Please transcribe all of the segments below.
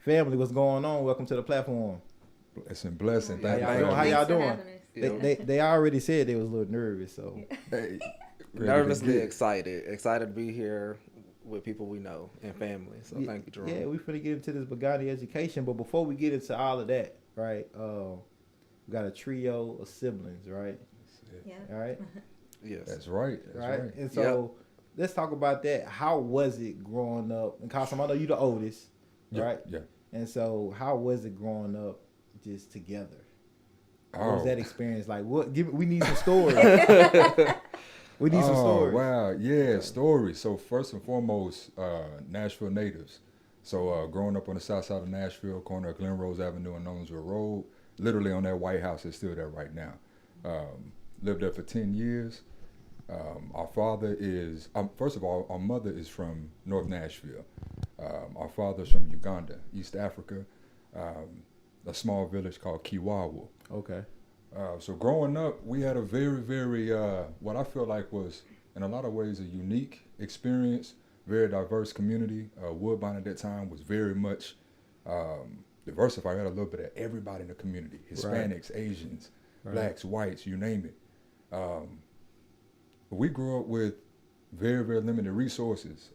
Family, what's going on? Welcome to the platform. Blessing. Thank you. How y'all doing? Yeah. They already said they was a little nervous, so Hey, Nervously excited to be here with people we know and family. So thank you, Jerome. yeah, we finna get into this Bhegani Education, but before we get into all of that, right? We got a trio of siblings, right? Yeah. All right. Yes, That's right. Right. And so let's talk about that. How was it growing up? And Kasim, I know you the oldest, right? Yeah. And so how was it growing up just together? What was that experience like? We need some stories. We need some stories. Wow. Yeah, stories. So first and foremost, Nashville natives. So growing up on the south side of Nashville, corner of Glen Rose Avenue and Nolensville Road, literally on that White House is still there right now. Lived there for 10 years. Our father is, first of all, our mother is from North Nashville. Our father's from Uganda, East Africa, a small village called Kiwawa. Okay. So growing up, we had a very, very, what I feel like was, in a lot of ways, a unique experience, very diverse community. Woodbine at that time was very much diversified. We had a little bit of everybody in the community, Hispanics, right. Asians, right. Blacks, whites, you name it. We grew up with very, very limited resources,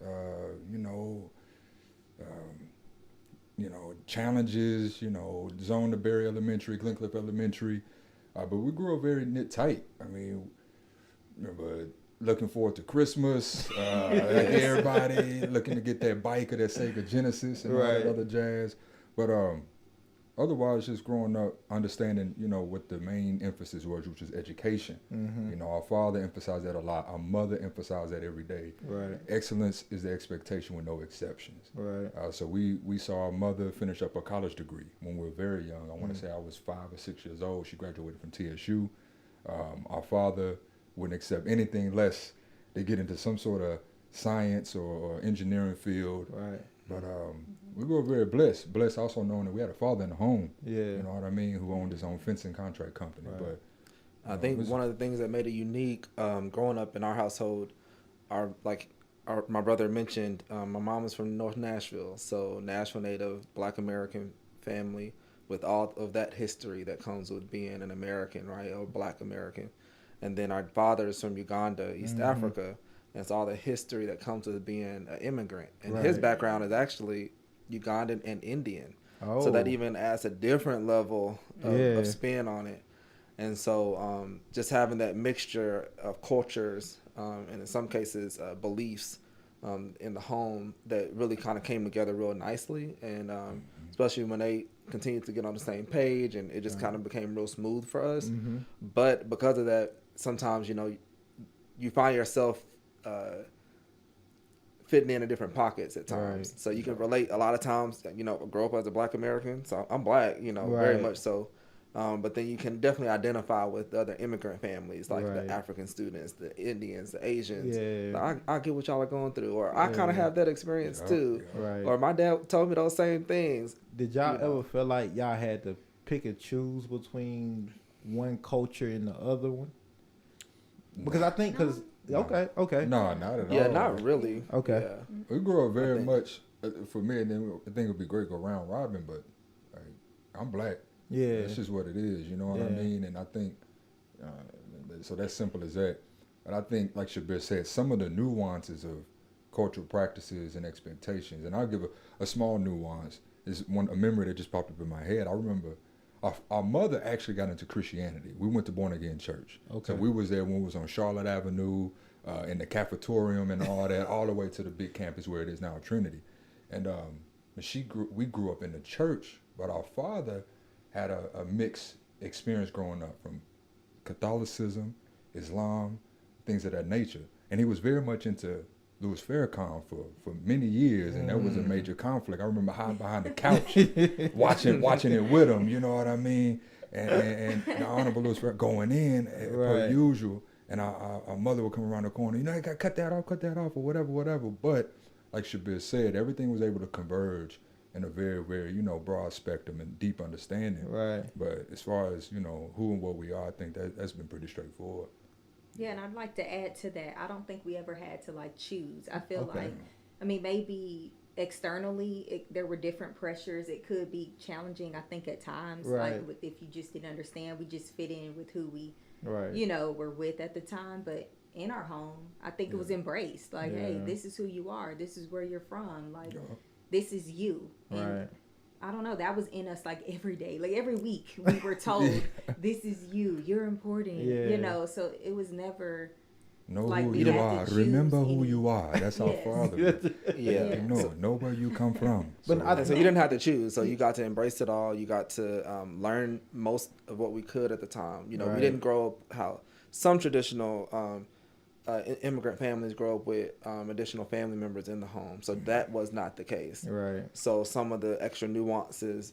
challenges, Zone to Berry Elementary, Glencliff Elementary. But we grew up very knit tight. I mean, remember looking forward to Christmas, like everybody, looking to get that bike or that Sega Genesis and all that other jazz. But otherwise, just growing up, understanding, what the main emphasis was, which was education. Mm-hmm. Our father emphasized that a lot. Our mother emphasized that every day. Right. Excellence is the expectation with no exceptions. Right. So we saw our mother finish up a college degree when we were very young. I want to say I was 5 or 6 years old. She graduated from TSU. Our father wouldn't accept anything less they get into some sort of science or engineering field. Right. But we were very blessed. Blessed also knowing that we had a father in the home. Yeah. You know what I mean? Who owned his own fencing contract company. Right. But I think one of the things that made it unique, growing up in our household, my brother mentioned, my mom was from North Nashville, so Nashville native, Black American family with all of that history that comes with being an American, right, or Black American. And then our father is from Uganda, East Africa. And it's all the history that comes with being an immigrant. And his background is actually Ugandan and Indian. Oh. So that even adds a different level of spin on it. And so just having that mixture of cultures and in some cases beliefs in the home that really kind of came together real nicely. And especially when they continued to get on the same page and it just kind of became real smooth for us. Mm-hmm. But because of that, sometimes, you find yourself fitting in different pockets at times. Right. So you can relate a lot of times, grow up as a Black American. So I'm Black, very much so. But then you can definitely identify with the other immigrant families, like the African students, the Indians, the Asians. Yeah. Like, I get what y'all are going through. Or I kind of have that experience too. Yeah. Right. Or my dad told me those same things. Did y'all ever feel like y'all had to pick and choose between one culture and the other one? Because I think, Okay. No, not at all. Yeah, not really. Okay. Yeah. We grew up very much, for me, and then I think it would be great to go round robin, but I'm Black. Yeah. It's just what it is, you know what I mean? And I think, so that's simple as that. But I think, like Shabir said, some of the nuances of cultural practices and expectations, and I'll give a small nuance, is a memory that just popped up in my head. I remember our mother actually got into Christianity. We went to born again church. Okay. So we was there when we was on Charlotte Avenue, in the cafetorium and all that, all the way to the big campus where it is now, Trinity. And we grew up in the church, but our father had a mixed experience growing up from Catholicism, Islam, things of that nature. And he was very much into Louis Farrakhan for many years, and that was a major conflict. I remember hiding behind the couch, watching it with him. You know what I mean? And the Honorable Louis Farrakhan going in per usual, and our mother would come around the corner. You got to cut that off, or whatever. But like Shabir said, everything was able to converge in a very, very broad spectrum and deep understanding. Right. But as far as who and what we are, I think that's been pretty straightforward. Yeah, and I'd like to add to that. I don't think we ever had to choose. I feel maybe externally there were different pressures. It could be challenging, I think, at times. Right. Like if you just didn't understand, we just fit in with who we, Right. were with at the time. But in our home, I think it was embraced. Like, hey, this is who you are. This is where you're from. Like, this is you. And Right. I don't know. That was in us like every day, like every week. We were told, "This is you. You're important." Yeah. So it was never. Know Like who we you had to are. choose Remember who any- you are. That's our Yes. father. Yeah. Know where you come from. But I So you didn't have to choose. So you got to embrace it all. You got to learn most of what we could at the time. We Right. didn't grow up how some traditional immigrant families grow up with additional family members in the home. So that was not the case. Right. So some of the extra nuances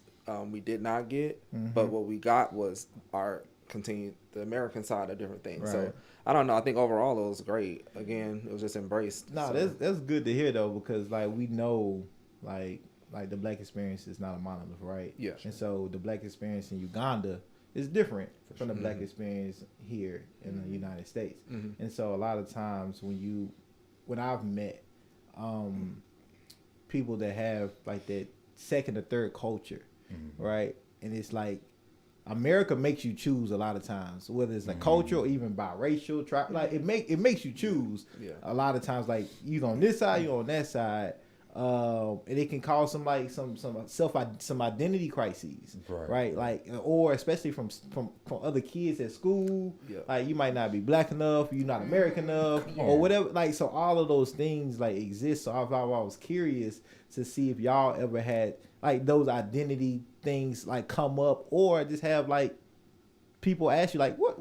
we did not get, but what we got was the American side of different things. Right. So I don't know. I think overall it was great. Again, it was just embraced. No, so. that's good to hear though, because like we know like the black experience is not a monolith, right? Yeah. And so the black experience in Uganda is different from the black experience here in the United States. And so a lot of times when I've met people that have like that second or third culture, right? And it's like America makes you choose a lot of times, whether it's like culture or even biracial, like it makes you choose. Yeah. A lot of times, like you on this side, you on that side, and it can cause some identity crises, right? Like, or especially from other kids at school, like you might not be black enough, you're not American enough, or whatever. Like, so all of those things like exist. So I was curious to see if y'all ever had like those identity things like come up, or just have like people ask you like what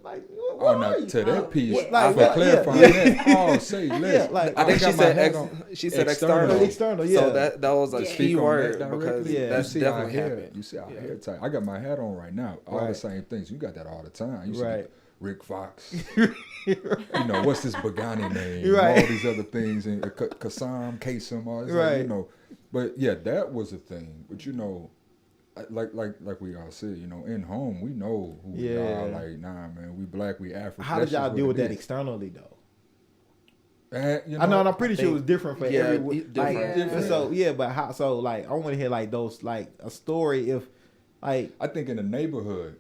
like what are you? To that piece, like, for clarifying that, oh, say less. Like, I think she said external. External, yeah. So that was a key word because that's you see definitely our hair, happened. You see our hair type. I got my hat on right now. All the same things. You got that all the time. You see Rick Fox. What's this Bhegani name? Right. All these other things and Kasam, all this. Right. But yeah, that was a thing. But like we all said, in home we know who we are. Like, nah, man, we black, we African. How did y'all deal with that externally though? I know, and I'm pretty sure it was different for everyone. Different. So but how? So like, I want to hear like those like a story if like I think in the neighborhood.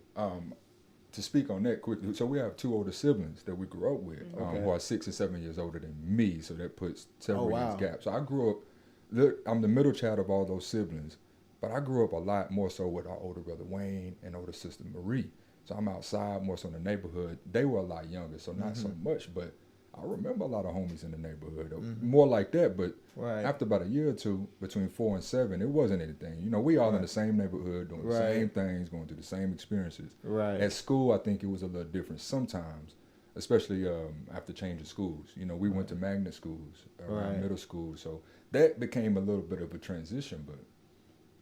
To speak on that quickly, so we have two older siblings that we grew up with, who are 6 and 7 years older than me. So that puts several years gap. So I grew up. I'm the middle child of all those siblings. But I grew up a lot more so with our older brother Wayne and older sister Marie. So I'm outside more so in the neighborhood. They were a lot younger, so not so much. But I remember a lot of homies in the neighborhood, more like that. But after about a year or two, between 4 and 7, it wasn't anything. We all in the same neighborhood, doing the same things, going through the same experiences. Right. At school, I think it was a little different sometimes, especially after changing schools. We went to magnet schools around middle school, so that became a little bit of a transition, but.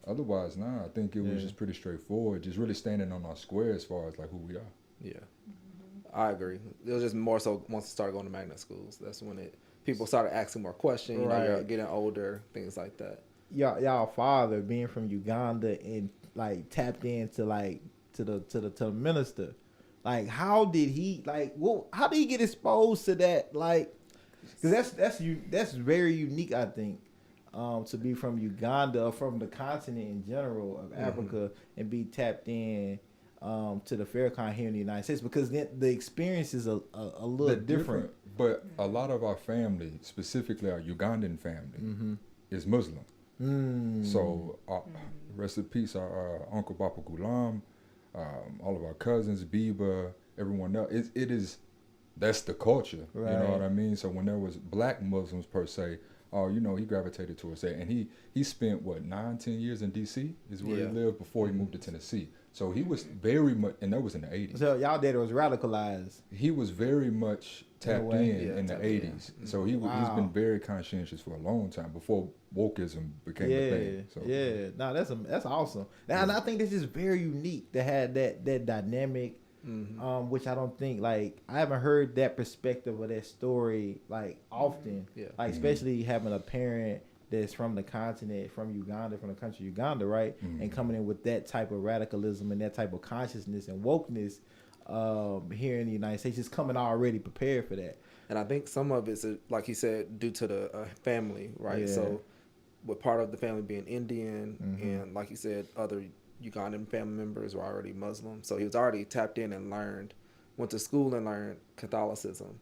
Otherwise, nah, I think it was just pretty straightforward. Just really standing on our square as far as like who we are. Yeah, I agree. It was just more so once we started going to magnet schools. That's when people started asking more questions. You're getting older, things like that. Y'all father being from Uganda and like tapped into like to the minister. Like, how did he how did he get exposed to that? Like, because that's very unique, I think. To be from Uganda or from the continent in general of Africa and be tapped in to the Farrakhan here in the United States, because the experience is a little different. But a lot of our family, specifically our Ugandan family, is Muslim. So rest in peace, our Uncle Bapa Gulam, all of our cousins, Biba, everyone else. That's the culture. You know what I mean? So when there was black Muslims per se, he gravitated towards that. And he spent, 9-10 years in D.C. is where he lived before he moved to Tennessee. So he was very much, and that was in the 80s. So y'all daddy was radicalized. He was very much tapped in the 80s. So he's been very conscientious for a long time before wokeism became a thing. So. Yeah, no, that's awesome. And I think this is very unique to have that dynamic. Which I don't think I haven't heard that perspective of that story often. Like especially having a parent that's from the continent, from Uganda, from the country Uganda, right? And coming in with that type of radicalism and that type of consciousness and wokeness here in the United States, is coming already prepared for that. And I think some of it's, like he said, due to the family, right? Yeah. So with part of the family being Indian, and like you said, other Ugandan family members were already Muslim. So he was already tapped in and went to school and learned Catholicism.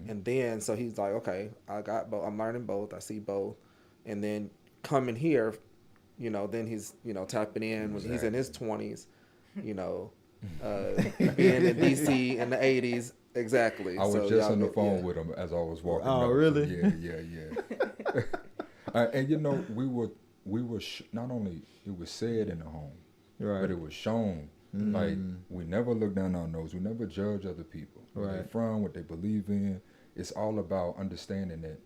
And then, so he's like, okay, I got both. I'm learning both. I see both. And then coming here, you know, then he's, you know, tapping in when he's in his 20s, you know, being in DC in the 80s. Exactly. I was just on the phone with him as I was walking. Oh, really? Yeah. And you know, we were not only it was said in the home, right, but it was shown. Like, we never look down our nose. We never judge other people. Where they're from, what they believe in. It's all about understanding that,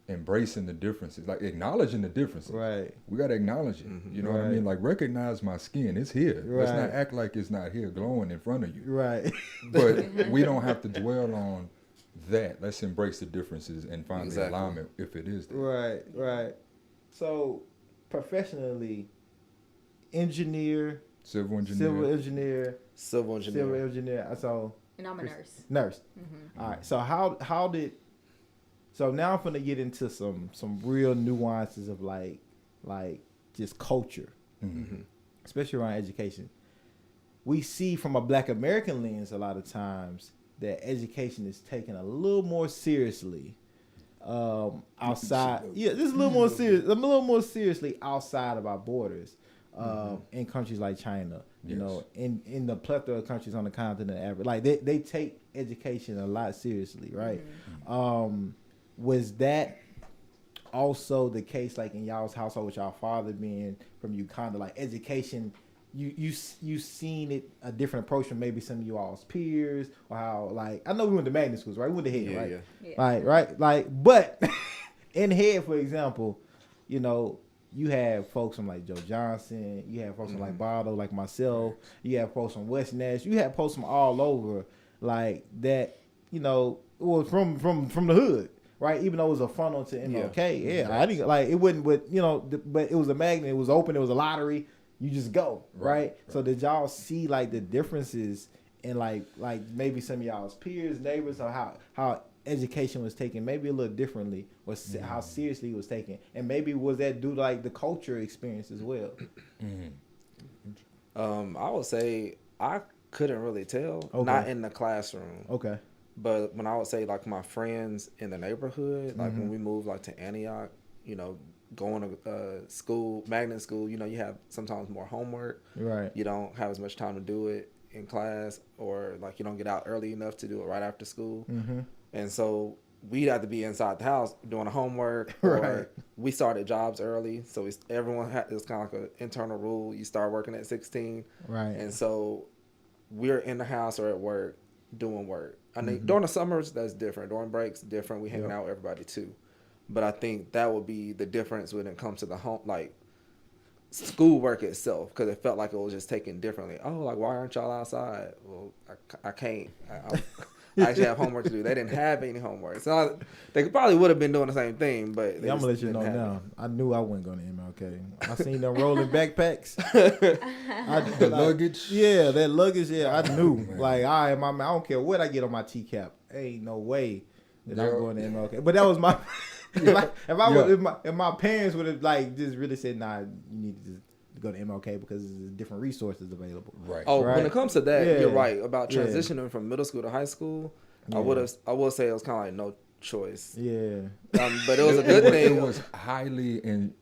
embracing the differences, like acknowledging the differences. Right. We got to acknowledge it. You know what I mean? Like, recognize my skin. It's here. Let's not act like it's not here glowing in front of you. Right. But we don't have to dwell on that. Let's embrace the differences and find the alignment if it is there. Right. So, professionally, engineer, Civil engineer. So, and I'm a nurse. All right. So how did? So now I'm gonna get into some real nuances of like just culture, especially around education. We see from a Black American lens a lot of times that education is taken a little more seriously outside. Yeah, this is a little more serious. A little more seriously outside of our borders. In countries like China, you know, in the plethora of countries on the continent of Africa, like they take education a lot seriously, right? Was that also the case, like in y'all's household with y'all father being from Uganda, like education? You seen it a different approach from maybe some of you all's peers, or how, like, I know we went to magnet schools, right? We went to Head, right? Like, but in Head, for example, you know, you have folks from like Joe Johnson, you have folks from like Bardo, like myself, you have folks from West Nash, you have folks from all over, like that, you know, was from the hood, right? Even though it was a funnel to MLK, I didn't, like, it wouldn't, but you know, but it was a magnet, it was open, it was a lottery, you just go, right? So did y'all see like the differences in like maybe some of y'all's peers, neighbors, or how education was taken maybe a little differently, or how seriously it was taken, and maybe was that due to like the culture experience as well? I would say I couldn't really tell, not in the classroom. But when I would say like my friends in the neighborhood, like when we moved like to Antioch, you know, going to school, magnet school, you know, you have sometimes more homework. Right. You don't have as much time to do it in class, or like you don't get out early enough to do it right after school. And so we'd have to be inside the house doing the homework. Or we started jobs early, so everyone had, it was kind of like an internal rule. You start working at 16. Right. And so we're in the house or at work doing work. I mean, during the summers, that's different. During breaks, different. We hanging out with everybody too. But I think that would be the difference when it comes to the home, like schoolwork itself, because it felt like it was just taken differently. Oh, like, why aren't y'all outside? Well, I can't. I actually have homework to do. They didn't have any homework. So they probably would have been doing the same thing, but I'm gonna let you know now. I knew I wasn't going to MLK. I seen them rolling backpacks. The luggage. Yeah, that luggage. Yeah, I knew. Like, I don't care what I get on my TCAP. Ain't no way that I'm going to MLK. But that was my. If my parents would have like just really said, nah, you need to just go to MLK because there's different resources available. Right. Oh, when it comes to that, you're right about transitioning from middle school to high school. I will say it was kind of like no choice. Yeah. But it was a good thing. It was highly and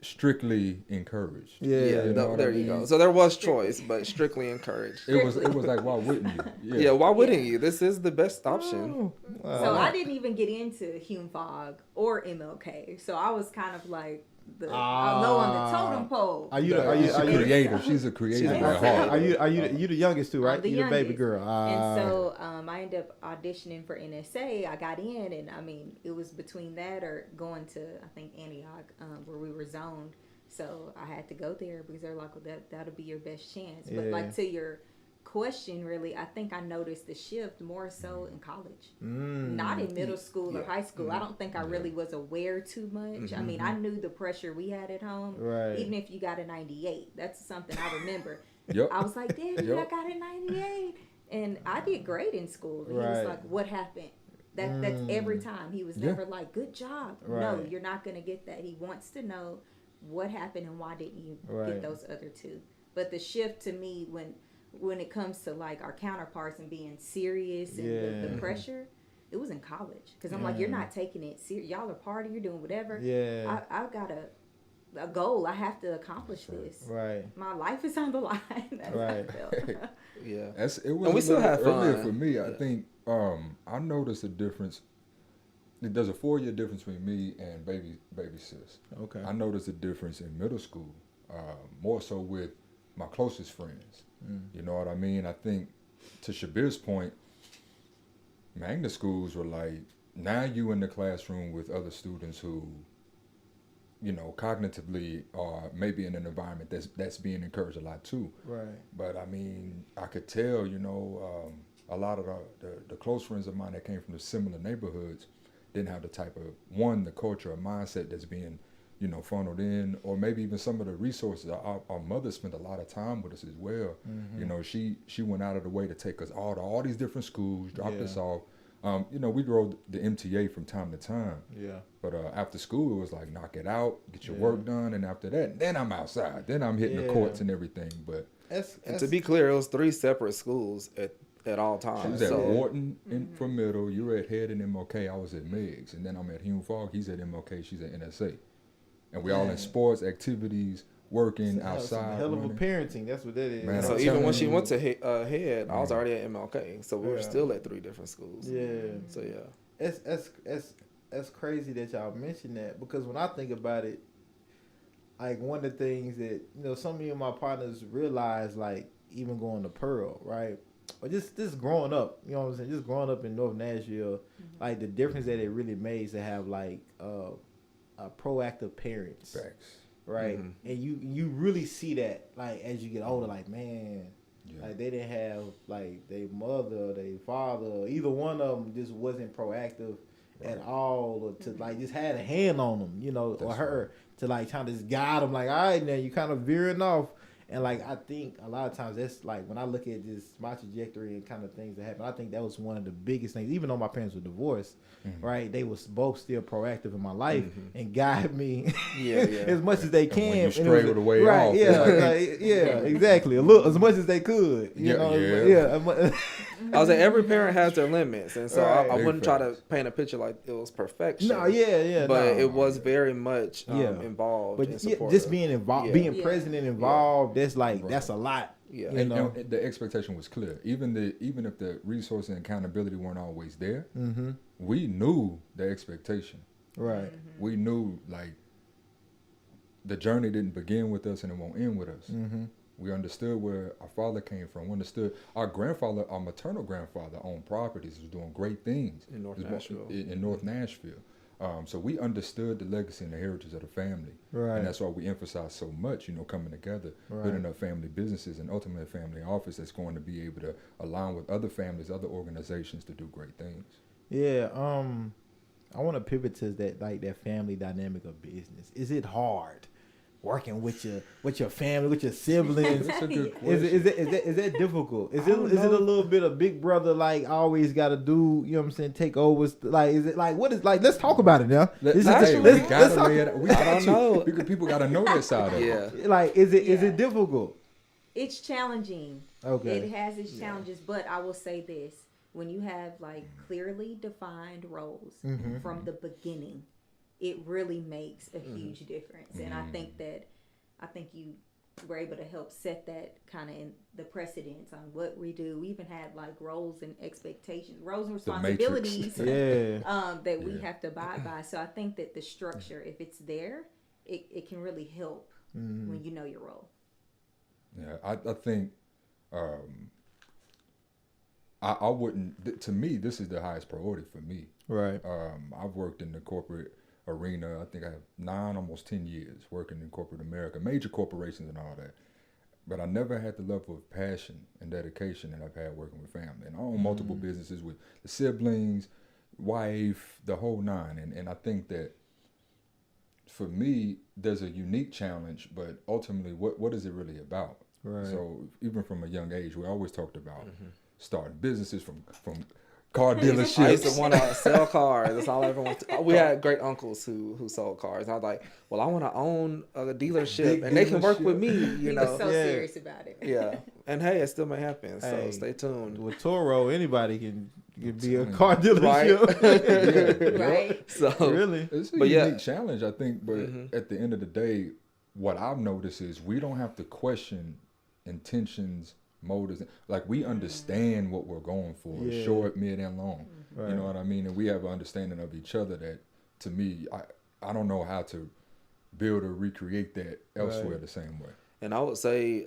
strictly encouraged. There you go. So there was choice, but strictly encouraged. It was like, why wouldn't you? Yeah, why wouldn't you? This is the best option. So I didn't even get into Hume Fog or MLK. So I was kind of like low on the totem pole. Are you creative? She's a creative at heart. Are you the youngest too, right? You the baby girl. And so I ended up auditioning for NSA. I got in, and I mean, it was between that or going to, I think, Antioch, where we were zoned. So I had to go there because they're like, well, that'll be your best chance. But like, to your question, really, I think I noticed the shift more so in college, not in middle school or high school. I don't think I really was aware too much. I mean, I knew the pressure we had at home. Even if you got a 98, that's something I remember. I was like, Daddy, I got a 98, and I did great in school. And he was like, what happened? That's every time. He was never like, good job. Right. No, you're not going to get that. He wants to know what happened and why didn't you get those other two. But the shift to me when it comes to like our counterparts and being serious and the pressure, it was in college. Because I'm like, you're not taking it serious. Y'all are partying, you're doing whatever. Yeah. I've got a goal. I have to accomplish this. Right. My life is on the line. That's how I felt. Yeah. It was and we still have earlier fun. for me. I think I noticed a difference. There's a 4-year difference between me and baby sis. Okay. I noticed a difference in middle school, more so with my closest friends. You know what I mean? I think to Shabir's point, magnet schools were like, now you in the classroom with other students who, you know, cognitively are maybe in an environment that's being encouraged a lot too. Right. But I mean, I could tell, you know, a lot of the close friends of mine that came from the similar neighborhoods didn't have the type of, the culture or mindset that's being, you know, funneled in, or maybe even some of the resources. Our mother spent a lot of time with us as well. You know, she went out of the way to take us all these different schools, dropped us off. You know, we drove the MTA from time to time. Yeah. But after school, it was like, knock it out, get your work done, and after that, then I'm outside. Then I'm hitting the courts and everything. But and to be clear, it was 3 separate schools at all times. she was at Wharton for middle. You were at Head and MLK. I was at Meigs. And then I'm at Hume Fogg. He's at MLK. She's at NSA. And we all in sports, activities, working outside. Hell of a parenting. That's what that is. Man, so even when she went to Head, I was already at MLK. So we were still at 3 different schools. Yeah. So yeah. That's crazy that y'all mentioned that, because when I think about it, like one of the things that, you know, some of me and my partners realize, like even going to Pearl, right? Or just growing up, you know what I'm saying? Just growing up in North Nashville, like the difference that it really made to have like proactive parents. Facts. Right? And you really see that like as you get older, like man, like they didn't have like their mother, their father, either one of them just wasn't proactive at all, or to like just had a hand on them, you know, or her to like trying to just guide them, like, all right, now you kind of veering off. And like I think a lot of times that's like when I look at just my trajectory and kind of things that happen, I think that was one of the biggest things. Even though my parents were divorced, right? They was both still proactive in my life and guide me as much as they can. And when you stray the way right, off, exactly. A little, as much as they could. You know, I was like, every parent has their limits, and so I wouldn't try to facts. paint a picture like it was perfection. No, but it was very much involved. But and just being involved, being present and involved, that's like that's a lot. Yeah, you know? And the expectation was clear. Even if the resources and accountability weren't always there, we knew the expectation. Right. We knew like the journey didn't begin with us and it won't end with us. We understood where our father came from. We understood our grandfather, our maternal grandfather, owned properties, was doing great things in North Nashville. In North Nashville. So we understood the legacy and the heritage of the family. Right. And that's why we emphasize so much, you know, coming together, building up family businesses and ultimately a family office that's going to be able to align with other families, other organizations to do great things. Yeah. I want to pivot to that family dynamic of business. Is it hard working with your family, with your siblings? That's a good question. Is that difficult? Is it a little bit of big brother, like always got to do, you know what I'm saying, take overs? Like, is it like, what is, like, let's talk about it now. I don't know. People got to know this side of it. Like, is it difficult? It's challenging. Okay. It has its challenges, but I will say this. When you have like clearly defined roles from the beginning, it really makes a huge difference. And I think you were able to help set that kind of in the precedence on what we do. We even had like roles and expectations, roles and responsibilities that we have to abide by. So I think that the structure, if it's there, it can really help when you know your role. Yeah, I think I wouldn't, to me, this is the highest priority for me. Right. I've worked in the corporate arena. I think I have 9, almost 10 years working in corporate America, major corporations and all that. But I never had the level of passion and dedication that I've had working with family. And I own multiple businesses with the siblings, wife, the whole nine. And I think that for me, there's a unique challenge, but ultimately, what is it really about? Right. So even from a young age, we always talked about starting businesses from car I used dealerships. to want to sell cars. That's all I ever wanted to. We had great uncles who sold cars. And I was like, well, I want to own a dealership, Big and they can work with dealership. me. He You was know. so Yeah. serious about it. Yeah, and hey, it still may happen. So Hey, stay tuned. With Toro, anybody can be a telling you. car dealership. Yeah. Right. So Really? It's a But yeah. unique challenge, I think. But at the end of the day, what I've noticed is we don't have to question intentions, motives. Like we understand what we're going for, Yeah. short, mid, and long. Right. You know what I mean? And we have an understanding of each other that, to me, I don't know how to build or recreate that elsewhere Right. the same way. And I would say,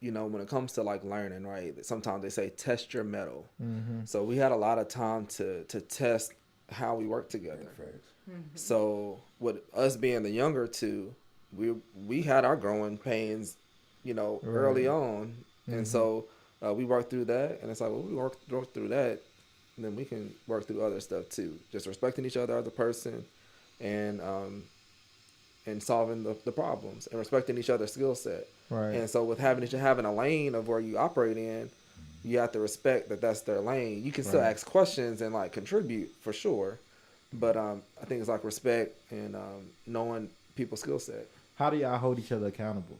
you know, when it comes to like learning, right? Sometimes they say test your metal. Mm-hmm. So we had a lot of time to test how we work together. So with us being the younger two, we had our growing pains, you know, Right. early on, and so we worked through that. And it's like, well, we work through that, and then we can work through other stuff too. Just respecting each other as a person, and solving the problems, and respecting each other's skill set. Right. And so with having a lane of where you operate in, you have to respect that that's their lane. You can still Right. ask questions and like contribute for sure, but I think it's like respect and knowing people's skill set. How do y'all hold each other accountable?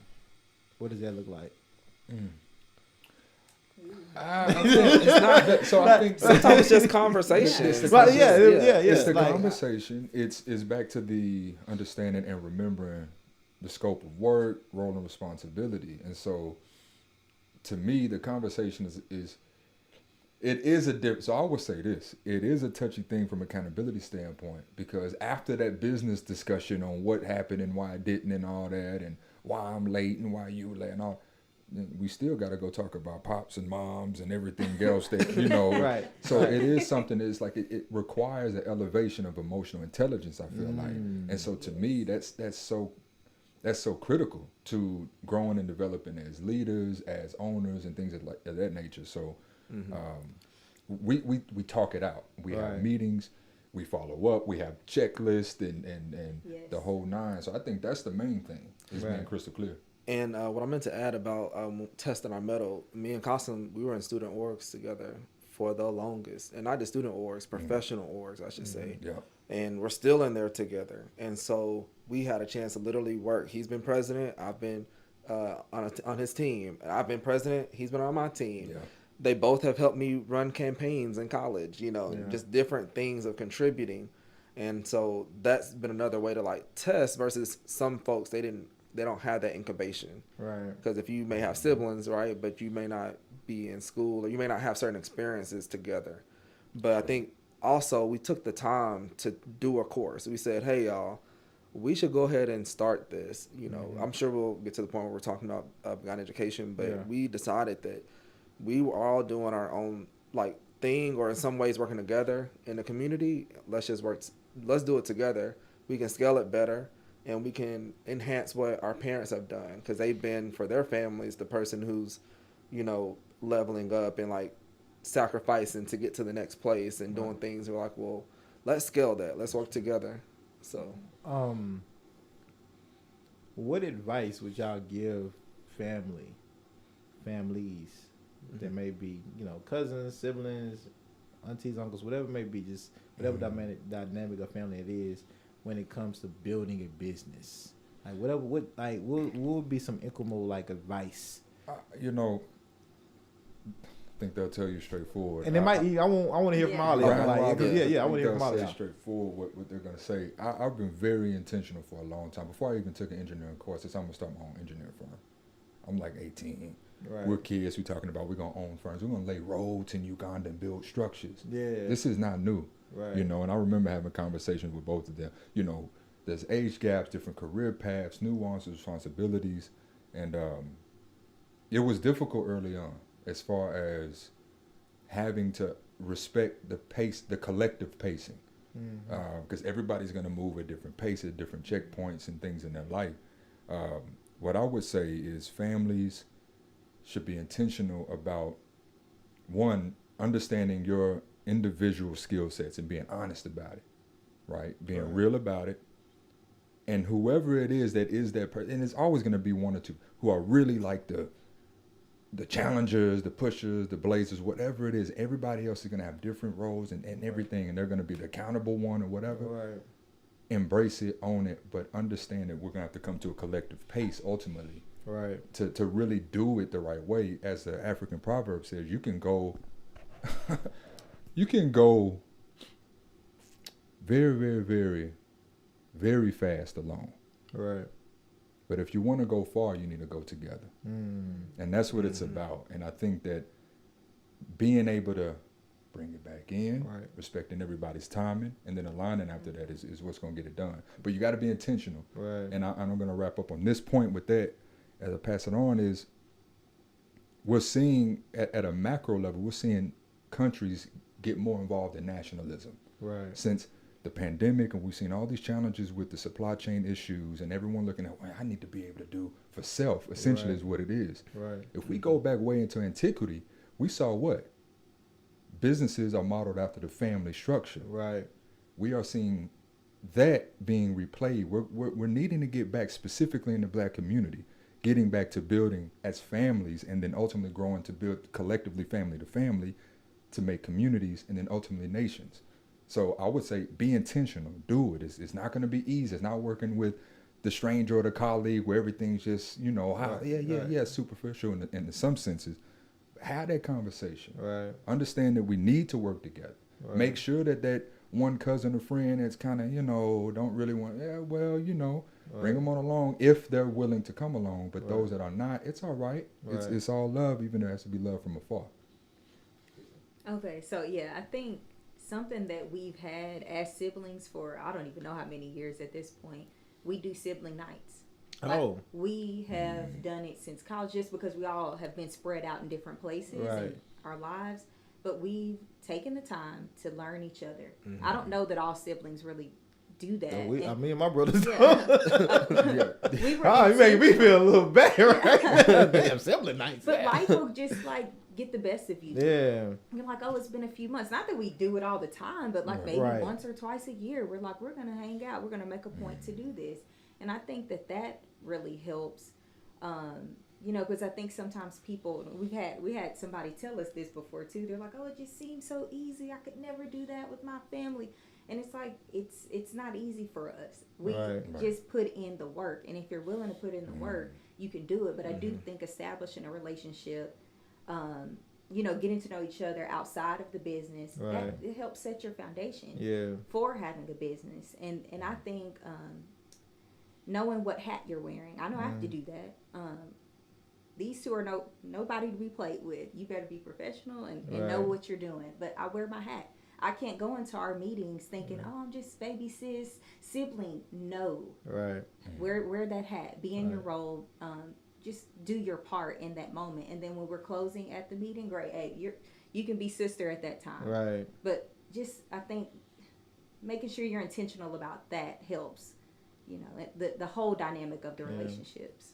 What does that look like? It's not. So I think Sometimes it's just conversation. It's the Right, yeah, conversation. yeah. It's the Like, conversation. It's back to the understanding and remembering the scope of work, role, and responsibility. And so, to me, the conversation is a different. So I would say this: it is a touchy thing from accountability standpoint, because after that business discussion on what happened and why it didn't and all that, and why I'm late and why you were late and all, we still got to go talk about pops and moms and everything else that, you know. Right. So it is something that's like it requires an elevation of emotional intelligence, I feel like. And so to me, that's so critical to growing and developing as leaders, as owners, and things of that nature. So we talk it out. We have Right. meetings, we follow up, we have checklists and Yes. the whole nine. So I think that's the main thing, is being Right. crystal clear. And what I meant to add about testing our metal, me and Coslin, we were in student orgs together for the longest, and not just student orgs, professional orgs, I should say. Yeah. And we're still in there together. And so we had a chance to literally work. He's been president. I've been on his team. I've been president. He's been on my team. Yeah. They both have helped me run campaigns in college, you know, Yeah. just different things of contributing. And so that's been another way to like test versus some folks, they don't have that incubation. Right. Because if you may have siblings, right, but you may not be in school, or you may not have certain experiences together. But I think also we took the time to do a course. We said, hey, y'all, we should go ahead and start this. You know, I'm sure we'll get to the point where we're talking about Bhegani Education, but Yeah. we decided that we were all doing our own like thing, or in some ways working together in the community. Let's do it together. We can scale it better, and we can enhance what our parents have done, because they've been, for their families, the person who's, you know, leveling up and like sacrificing to get to the next place and doing things. We're like, well, let's scale that. Let's work together. So what advice would y'all give families that may be, you know, cousins, siblings, aunties, uncles, whatever it may be, just whatever dynamic of family it is, when it comes to building a business? Like what would be some incremental like advice? You know, I think they'll tell you straightforward. And I want to hear from all of y'all. Like, I want to hear from all of y'all. Straightforward what they're gonna say. I've been very intentional for a long time. Before I even took an engineering course, I'm gonna start my own engineering firm. I'm like 18. Right. We're kids. We're talking about we're gonna own firms. We're gonna lay roads in Uganda and build structures. Yeah. This is not new. Right. You know, and I remember having conversations with both of them. You know, there's age gaps, different career paths, nuances, responsibilities, and it was difficult early on as far as having to respect the pace, the collective pacing, because everybody's going to move at different paces, different checkpoints and things in their life. What I would say is families should be intentional about, one, understanding your individual skill sets and being honest about it, right? Being real about it. And whoever it is that person, and it's always going to be one or two who are really like the the challengers, the pushers, the blazers, whatever it is, everybody else is going to have different roles and everything, and they're going to be the accountable one or whatever. Right. Embrace it, own it, but understand that we're going to have to come to a collective pace ultimately. Right. To really do it the right way. As the African proverb says, you can go very, very, very, very fast alone. Right. But if you want to go far, you need to go together. And that's what it's about. And I think that being able to bring it back in, right, respecting everybody's timing, and then aligning after that is what's going to get it done. But you got to be intentional. Right. And I'm going to wrap up on this point with that as I pass it on is we're seeing at a macro level, we're seeing countries get more involved in nationalism. Right. Since the pandemic, and we've seen all these challenges with the supply chain issues and everyone looking at, well, I need to be able to do for self, essentially, right, is what it is. Right. If we go back way into antiquity, we saw what? Businesses are modeled after the family structure. Right. We are seeing that being replayed. We're needing to get back specifically in the Black community, getting back to building as families and then ultimately growing to build collectively family to family to make communities and then ultimately nations. So I would say be intentional, do it. It's not going to be easy. It's not working with the stranger or the colleague where everything's just, superficial in some senses. Have that conversation. Right. Understand that we need to work together. Right. Make sure that one cousin or friend that's kind of, don't really want, bring them on along if they're willing to come along. But those that are not, it's all right. It's all love, even though it has to be love from afar. Okay, so yeah, I think something that we've had as siblings for I don't even know how many years at this point, we do sibling nights. Like, we have done it since college just because we all have been spread out in different places in our lives. But we've taken the time to learn each other. Mm-hmm. I don't know that all siblings really do that. Me and my brothers. You making me feel a little bad, right? Damn, sibling nights. But life will just get the best of you. Yeah. You're like, oh, it's been a few months. Not that we do it all the time, but maybe once or twice a year, we're like, we're gonna hang out. We're gonna make a point to do this. And I think that really helps. Because I think sometimes people, we had somebody tell us this before too. They're like, oh, it just seems so easy. I could never do that with my family. And it's like, it's not easy for us. We just put in the work. And if you're willing to put in the work, you can do it. But I do think establishing a relationship, getting to know each other outside of the business, that it helps set your foundation for having a business. And I think knowing what hat you're wearing, I know I have to do that. These two are nobody to be played with. You better be professional and know what you're doing. But I wear my hat. I can't go into our meetings thinking, oh, I'm just baby sis, sibling. No. Right. Wear that hat. Be in your role. Just do your part in that moment. And then when we're closing at the meeting, great. Hey, you can be sister at that time. Right. But just, I think, making sure you're intentional about that helps. The whole dynamic of the relationships.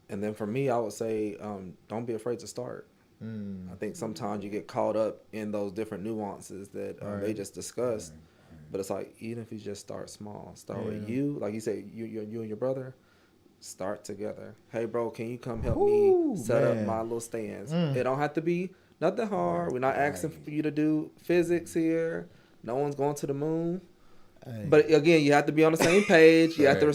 And then for me, I would say, don't be afraid to start. I think sometimes you get caught up in those different nuances that they just discussed. But it's like, even if you just start small, start with you. Like you said, you and your brother, start together. Hey, bro, can you come help me set up my little stands? It don't have to be nothing hard. We're not asking for you to do physics here. No one's going to the moon. But again, you have to be on the same page. You have to,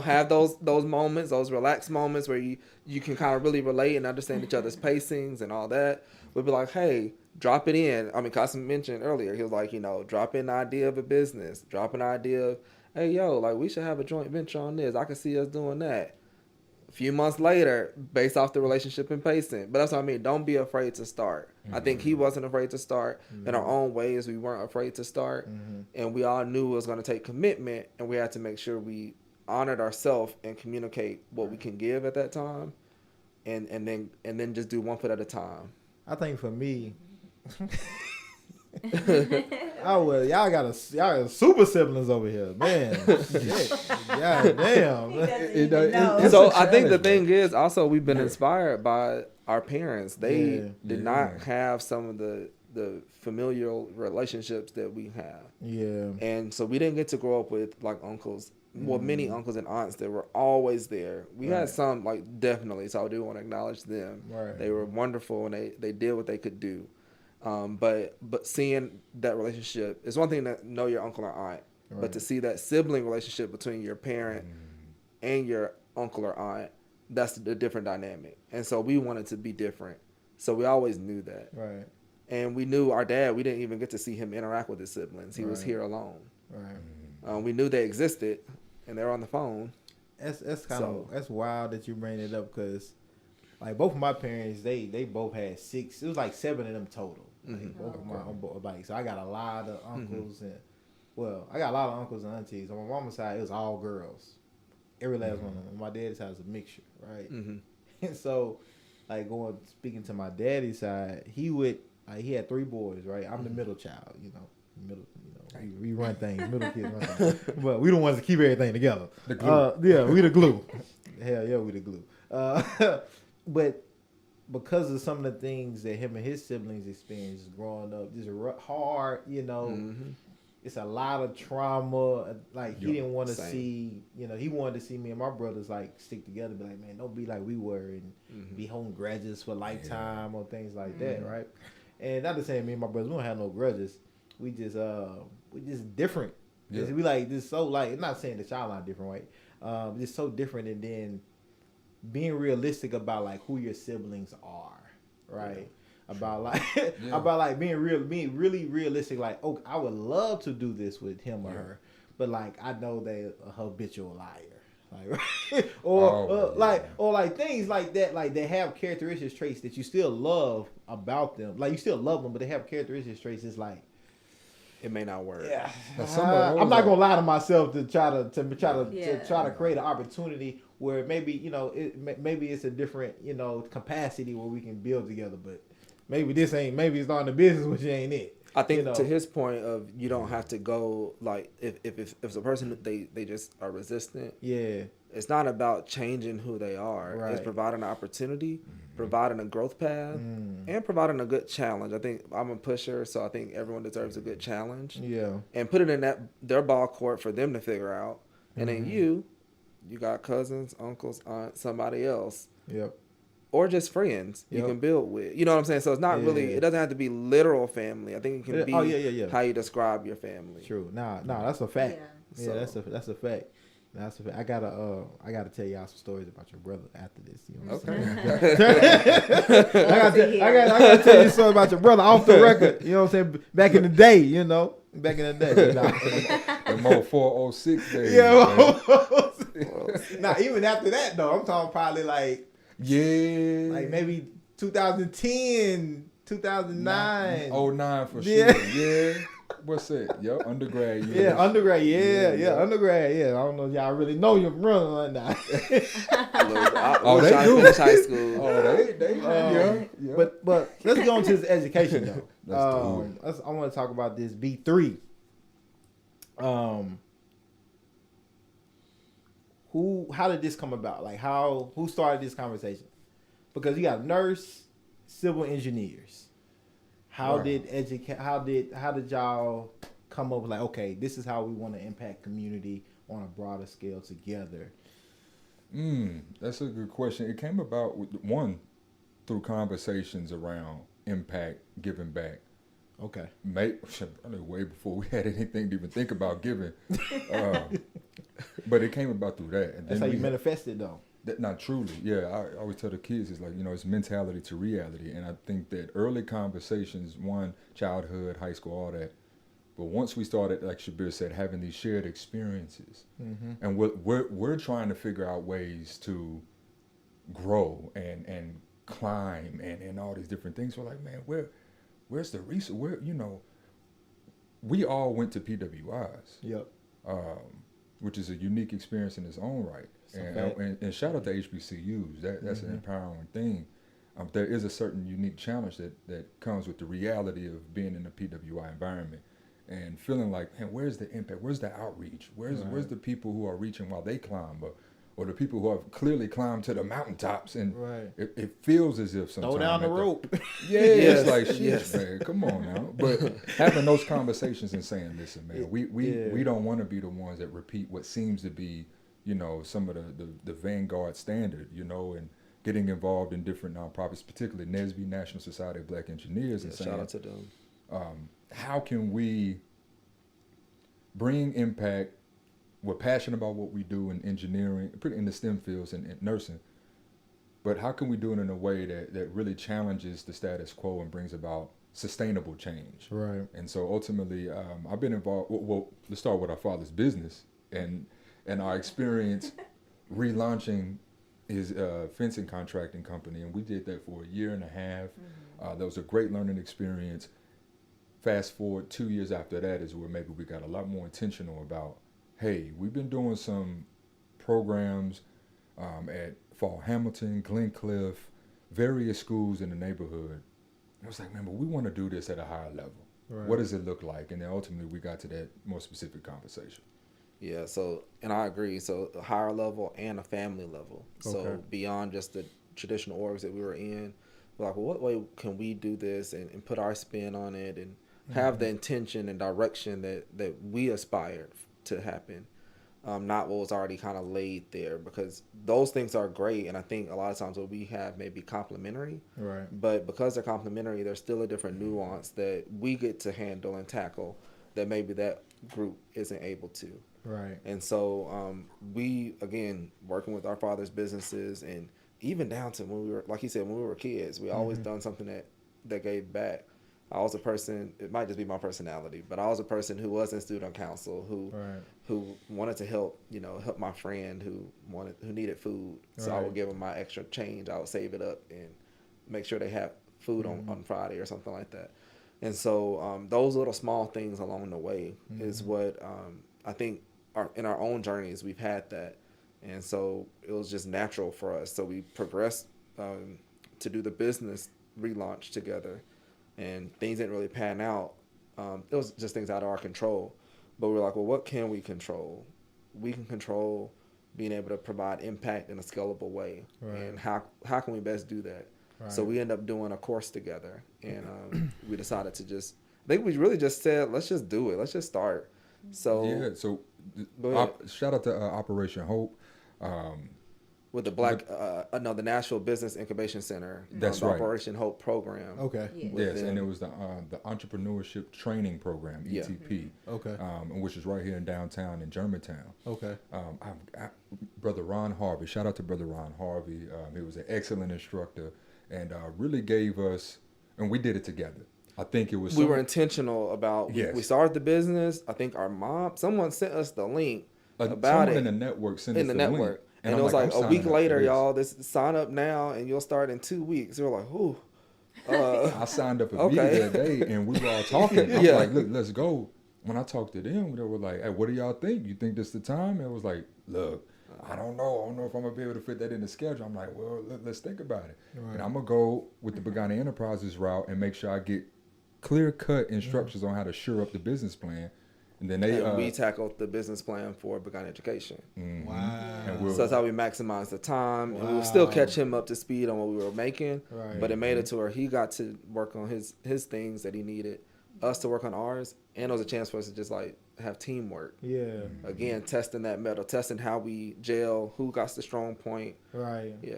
have those moments, those relaxed moments where you can kind of really relate and understand each other's pacings and all that. We'll be like, hey, drop it in. I mean, Kasim mentioned earlier, he was like, drop in the idea of a business, drop an idea of, hey, we should have a joint venture on this. I can see us doing that. A few months later, based off the relationship and pacing. But that's what I mean. Don't be afraid to start. I think he wasn't afraid to start. In our own ways, we weren't afraid to start. And we all knew it was going to take commitment. And we had to make sure we honored ourselves and communicate what we can give at that time. And then just do one foot at a time. I think for me... y'all got super siblings over here, man. God damn. So I think the thing is also we've been inspired by our parents. They did not have some of the familial relationships that we have. Yeah. And so we didn't get to grow up with like uncles, many uncles and aunts that were always there. We had some, like, definitely, so I do want to acknowledge them. Right. They were wonderful, and they did what they could do. But seeing that relationship, it's one thing to know your uncle or aunt, but to see that sibling relationship between your parent and your uncle or aunt, that's a different dynamic. And so we wanted to be different. So we always knew that. Right. And we knew our dad, we didn't even get to see him interact with his siblings. He was here alone. Right. We knew they existed, and they were on the phone. That's kind of that's wild that you bring it up, because like both of my parents, they both had 6. It was like 7 of them total. Like, both of my like, so I got a lot of uncles and I got a lot of uncles and aunties. On my mama's side, it was all girls. Every last one of them. On my daddy's side was a mixture, right? And so, like, speaking to my daddy's side, he had 3 boys, right? I'm the middle child, we run things, middle kids run things. But we the ones that keep everything together. The glue. Yeah, we the glue. Hell yeah, we the glue. But because of some of the things that him and his siblings experienced growing up, just hard, it's a lot of trauma. Like, he didn't want to see, he wanted to see me and my brothers, like, stick together, be like, man, don't be like we were, and be home grudges for lifetime or things like that, right? And not to say me and my brothers, we don't have no grudges. We just different. Yeah. We like this, so, like, not saying that y'all not different, right? Just so different, and then being realistic about, like, who your siblings are, right? About like being really realistic. Like, oh, I would love to do this with him or her, but like I know they a habitual liar, like, or like things like that. Like, they have characteristics, traits that you still love about them. Like, you still love them, but they have characteristics, traits. It's like it may not work. Yeah, I'm not gonna lie to myself to try to create an opportunity where maybe maybe it's a different capacity where we can build together, but. Maybe it's not in the business, which ain't it. I think to his point of, you don't have to go, like, if it's a person they just are resistant. Yeah. It's not about changing who they are. Right. It's providing an opportunity, providing a growth path, and providing a good challenge. I think I'm a pusher, so I think everyone deserves a good challenge. Yeah. And put it in their ball court for them to figure out. And then you got cousins, uncles, aunts, somebody else. Yep. Or just friends you can build with. You know what I'm saying? So it's not really, it doesn't have to be literal family. I think it can be how you describe your family. True. Nah, that's a fact. Yeah, that's a fact. That's a fact. I gotta tell y'all some stories about your brother after this. You know what I'm saying? I gotta tell you something about your brother off the record. You know what I'm saying? Back in the day, Back in the day. The more 406 days. Yeah. Now, even after that, though, I'm talking probably like, like maybe 2010, 2009. 09 for sure. Yeah. What's that? Yo, undergrad. Undergrad. Undergrad. Yeah. I don't know if y'all really know your brother right now. They do. High school. They But let's go into his education though. I want to talk about this B3. How did this come about? Like, who started this conversation? Because you got nurse, civil engineers. How did y'all come up with, like, okay, this is how we want to impact community on a broader scale together? That's a good question. It came about through conversations around impact, giving back. Okay. Probably way before we had anything to even think about giving. But it came about through that. And that's how you manifested, though. Not truly. Yeah, I always tell the kids, it's like, it's mentality to reality. And I think that early conversations, childhood, high school, all that. But once we started, like Shabir said, having these shared experiences, and we're trying to figure out ways to grow and climb and all these different things. We're like, man, where's the research? We all went to PWIs. Yep. Which is a unique experience in its own right. And shout out to HBCUs. That's an empowering thing. There is a certain unique challenge that comes with the reality of being in a PWI environment and feeling like, man, where's the impact? Where's the outreach? Where's the people who are reaching while they climb? or the people who have clearly climbed to the mountaintops, and Right. it feels as if sometimes Throw down the rope. Yeah, Yes, it's like shit, yes. man. Come on now. But having those conversations and saying, listen, man, Yeah. we don't want to be the ones that repeat what seems to be, you know, some of the vanguard standard, you know, and getting involved in different nonprofits, particularly NSBE, National Society of Black Engineers, and saying, Shout out to them. how can we bring impact? We're passionate about what we do in engineering, in the STEM fields and nursing, but how can we do it in a way that really challenges the status quo and brings about sustainable change? Right. And so ultimately, I've been involved. Well, let's start with our father's business and our experience relaunching his fencing contracting company, and we did that for a year and a half. That was a great learning experience. Fast forward 2 years after that is where maybe we got a lot more intentional about, hey, we've been doing some programs at Fall Hamilton, Glencliff, various schools in the neighborhood. I was like, man, but we want to do this at a higher level. Right. What does it look like? And then ultimately we got to that more specific conversation. Yeah, so, and I agree. So a higher level and a family level. So Okay. beyond just the traditional orgs that we were in, we're like, well, what way can we do this and put our spin on it and have the intention and direction that we aspired to happen, not what was already kind of laid there, because those things are great. And I think a lot of times what we have may be complementary, Right. but because they're complementary, there's still a different nuance that we get to handle and tackle that maybe that group isn't able to. Right. And so we, again, working with our father's businesses, and even down to when we were, like he said, when we were kids, we always done something that gave back. I was a person, it might just be my personality, but I was a person who was in student council, who wanted to help my friend who needed food. So I would give them my extra change. I would save it up and make sure they have food on Friday or something like that. And so those little small things along the way is what I think in our own journeys, we've had that. And so it was just natural for us. So we progressed to do the business relaunch together, and things didn't really pan out. It was just things out of our control. But we were like, well, what can we control? We can control being able to provide impact in a scalable way. Right. And how can we best do that? Right. So we ended up doing a course together, and we decided to I think we really just said, let's just do it. Let's just start. So Yeah, so shout out to Operation Hope. With the the Nashville Business Incubation Center. That's the right. Operation Hope program. Okay. Yeah. Yes, and it was the Entrepreneurship Training Program, ETP, Okay. which is right here in downtown in Germantown. Okay. Brother Ron Harvey, shout out to Brother Ron Harvey. He was an excellent instructor and really gave us, and we did it together. I think it was. We were intentional about. Yes. We started the business. I think someone sent us the link about someone it in the network sent in us the the network, link. and I'm it was like I'm a week signing up later, for this. y'all. This sign up now, and you'll start in 2 weeks. We were like, ooh. I signed up immediately Okay. that day, and we were all talking. I was Yeah. like, look, let's go. When I talked to them, they were like, hey, what do y'all think? You think this the time? And I was like, look, I don't know. I don't know if I'm going to be able to fit that in the schedule. I'm like, well, let's think about it. Right. And I'm going to go with the Bhegani Enterprises route and make sure I get clear-cut instructions on how to shore up the business plan. And then we tackled the business plan for Bhegani Education. Mm-hmm. Wow. And So that's how we maximized the time. And we would still catch him up to speed on what we were making. Right. But it made it to where he got to work on his things that he needed, us to work on ours. And it was a chance for us to just like have teamwork. Yeah. Again, testing that metal, testing how we gel, who got the strong point. Right. Yeah.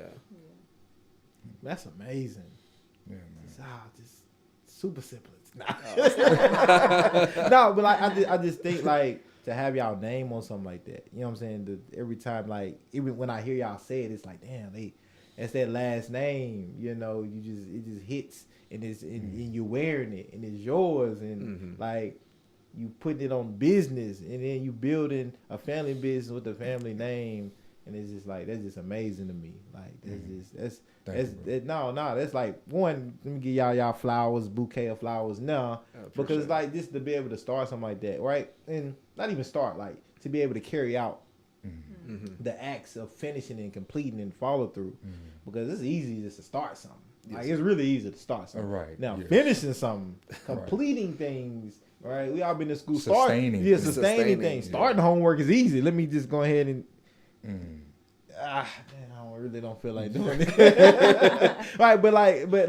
That's amazing. Yeah, man. Just super simplets. Nah. No, but like I just think like to have y'all name on something like that. You know what I'm saying? Every time, like even when I hear y'all say it, it's like damn, that's that last name. You know, it just hits and and you're wearing it and it's yours and like you putting it on business and then you building a family business with the family name. And it's just like that's just amazing to me. Like that's that's like one. Let me give y'all flowers, bouquet of flowers now, because like just to be able to start something like that, right? And not even start, like to be able to carry out the acts of finishing and completing and follow through, because it's easy just to start something. Like it's really easy to start something. Right. Now Yes. finishing something, completing things. Right. We all been in school. Sustaining Sustaining things. Yeah. Starting homework is easy. Let me just go ahead and. I really don't feel like doing it. Right, but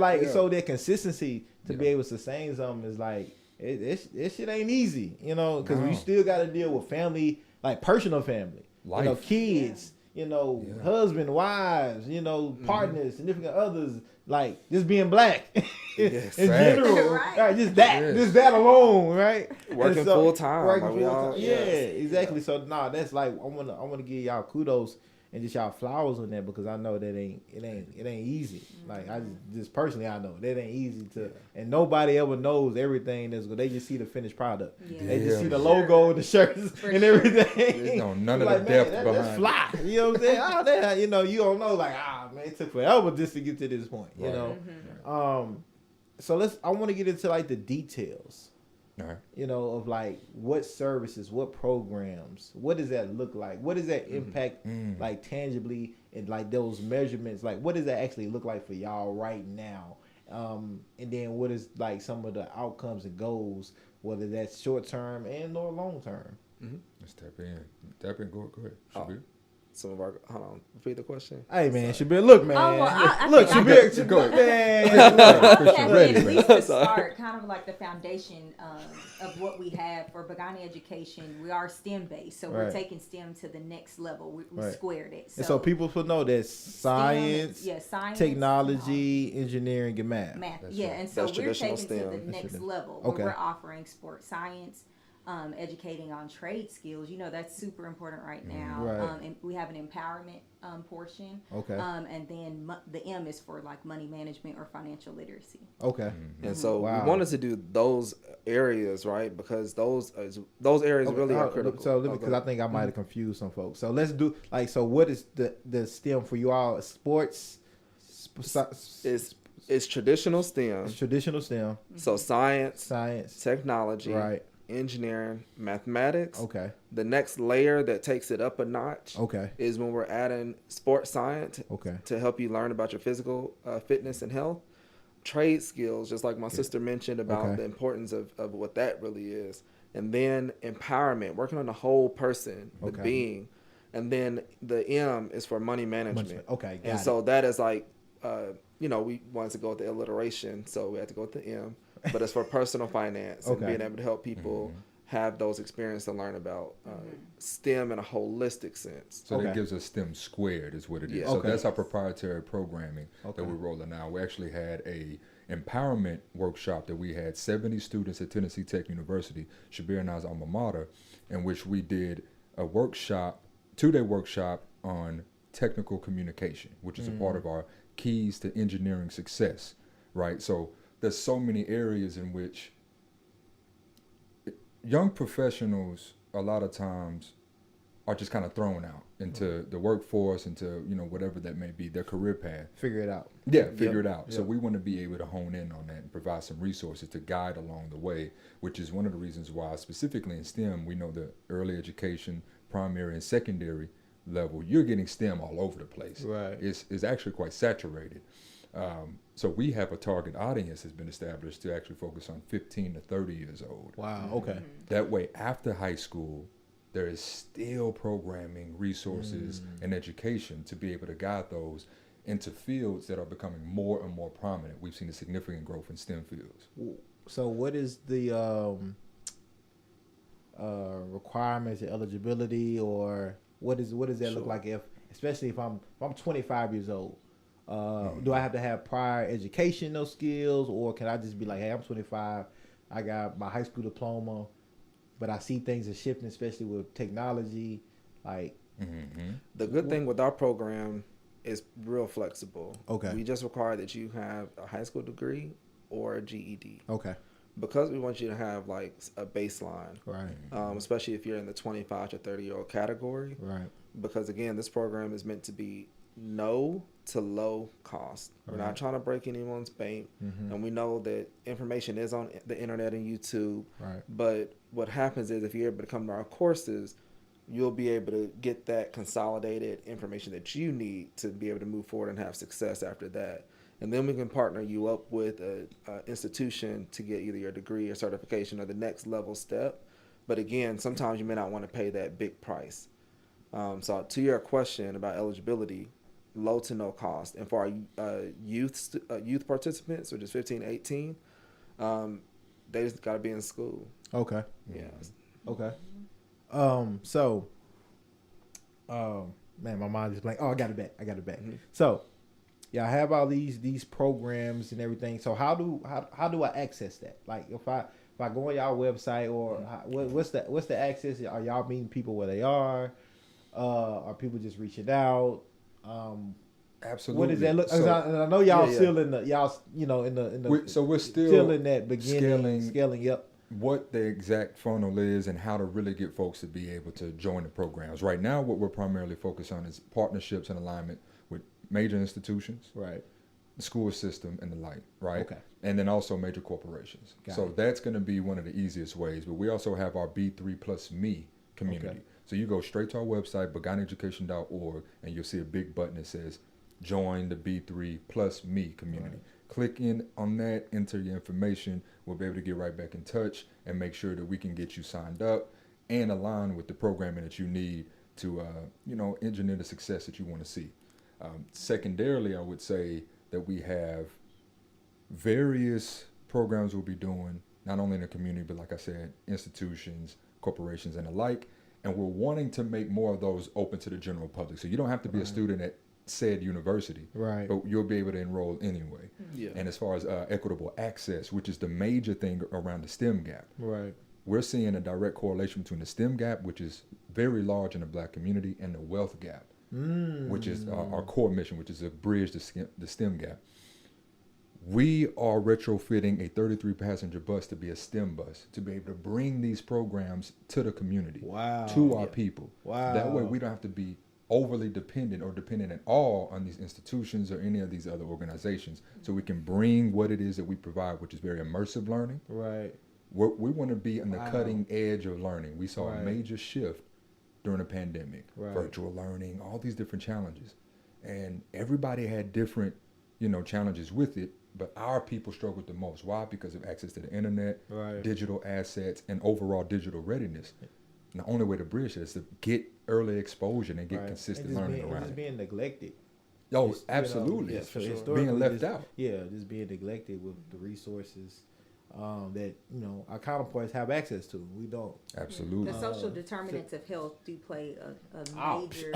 like, so that consistency to be able to sustain something is like, it shit ain't easy, you know, because you still got to deal with family, like personal family, life. You know, kids, you know, husband, wives, you know, partners, significant others, like just being black in general, right? Just that alone, right? Working full time, exactly. So that's like I want to give y'all kudos and just y'all flowers on that, because I know that it ain't easy. Like I just personally, I know that ain't easy to, and nobody ever knows everything that's good. They just see the finished product. They just see the logo, the shirts, and everything. They know none of the depth behind that's fly. You know what I'm saying? Oh, that, you know, you don't know, like, man, it took forever just to get to this point. You know. So I want to get into like the details. You know, of like what services, what programs, what does that look like? What does that impact like tangibly, and like those measurements, like what does that actually look like for y'all right now? And then what is like some of the outcomes and goals, whether that's short term and or long term? Let's tap in. Go ahead. Shabir. Some of our, hold on, repeat the question. Hey man, Shabir, look man, look Shabir, go ahead. Man, at least to start, kind of like the foundation of what we have for Bhegani Education. We are STEM based, so we're taking STEM to the next level. We squared it. So people should know that science, technology, engineering, and math. And so we're taking STEM to the next level. Where we're offering sports science. Educating on trade skills, you know, that's super important right now. And we have an empowerment portion. And then the M is for like money management or financial literacy. And so we wanted to do those areas, right? Because those areas really are critical. So because I think I might have confused some folks. So let's do like, so what is the STEM for you all? Sports. It's traditional STEM. It's traditional STEM. So science, technology, engineering, mathematics. The next layer that takes it up a notch is when we're adding sports science to help you learn about your physical fitness and health. Trade skills, just like my sister mentioned about the importance of what that really is. And then empowerment, working on the whole person, the being. And then the M is for money management. So that is like, you know, we wanted to go with the alliteration, so we had to go with the M. But it's for personal finance and being able to help people have those experiences and learn about STEM in a holistic sense. So that gives us STEM squared is what it is. So that's our proprietary programming that we're rolling out. We actually had a empowerment workshop that we had 70 students at Tennessee Tech University, Shabir and I's alma mater, in which we did a workshop, 2-day workshop on technical communication, which is a part of our keys to engineering success, right? So there's so many areas in which young professionals a lot of times are just kind of thrown out into the workforce, into, you know, whatever that may be, their career path. Figure it out. Figure it out. So we want to be able to hone in on that and provide some resources to guide along the way, which is one of the reasons why specifically in STEM, we know the early education, primary and secondary level, you're getting STEM all over the place. It's actually quite saturated. So we have a target audience has been established to actually focus on 15 to 30 years old. That way, after high school, there is still programming, resources, and education to be able to guide those into fields that are becoming more and more prominent. We've seen a significant growth in STEM fields. So what is the requirements and eligibility, or what does that look like, especially if I'm 25 years old? Do I have to have prior educational skills, or can I just be like, hey, I'm 25, I got my high school diploma, but I see things are shifting, especially with technology, like. The good thing with our program is real flexible. We just require that you have a high school degree or a GED. Because we want you to have like a baseline, especially if you're in the 25 to 30-year-old category. Because again, this program is meant to be no to low cost. We're not trying to break anyone's bank, and we know that information is on the internet and YouTube. But what happens is if you're able to come to our courses, you'll be able to get that consolidated information that you need to be able to move forward and have success after that. And then we can partner you up with an institution to get either your degree or certification or the next level step. But again, sometimes you may not want to pay that big price. So to your question about eligibility, low to no cost. And for our youth participants, which is 15 to 18, they just got to be in school. Okay. Yeah. Okay. Man, my mind just blank. Oh, I got it back. Mm-hmm. So, yeah, I have all these programs and everything. So how do I access that? Like if I go on y'all website or what's the access? Are y'all meeting people where they are? Are people just reaching out? Absolutely. What does that look? So, I know y'all still in the so we're still in that beginning scaling up. What the exact funnel is and how to really get folks to be able to join the programs. Right now, what we're primarily focused on is partnerships and alignment with major institutions, right, the school system, and the like, right? Okay. And then also major corporations. That's going to be one of the easiest ways. But we also have our B3 plus me community. Okay. So you go straight to our website, BheganiEducation.org, and you'll see a big button that says join the B3 plus me community. Right. Click in on that, enter your information. We'll be able to get right back in touch and make sure that we can get you signed up and align with the programming that you need to, engineer the success that you want to see. Secondarily, I would say that we have various programs we'll be doing, not only in the community, but like I said, institutions, corporations, and the like. And we're wanting to make more of those open to the general public. So you don't have to be a student at said university, right? But you'll be able to enroll anyway. Yeah. And as far as equitable access, which is the major thing around the STEM gap, right? We're seeing a direct correlation between the STEM gap, which is very large in the Black community, and the wealth gap, which is our core mission, which is to bridge the STEM gap. We are retrofitting a 33-passenger bus to be a STEM bus to be able to bring these programs to the community, to our people. Wow. That way we don't have to be overly dependent or dependent at all on these institutions or any of these other organizations. So we can bring what it is that we provide, which is very immersive learning. Right. We want to be on the cutting edge of learning. We saw a major shift during the pandemic, virtual learning, all these different challenges. And everybody had different, challenges with it, but our people struggled the most. Why? Because of access to the internet, digital assets, and overall digital readiness. And the only way to bridge it is to get early exposure and get consistent learning around it. Just being neglected. Oh, absolutely. For sure. Being left out. Yeah, just being neglected with the resources that, our counterparts have access to. We don't. Absolutely. The social determinants of health do play a major,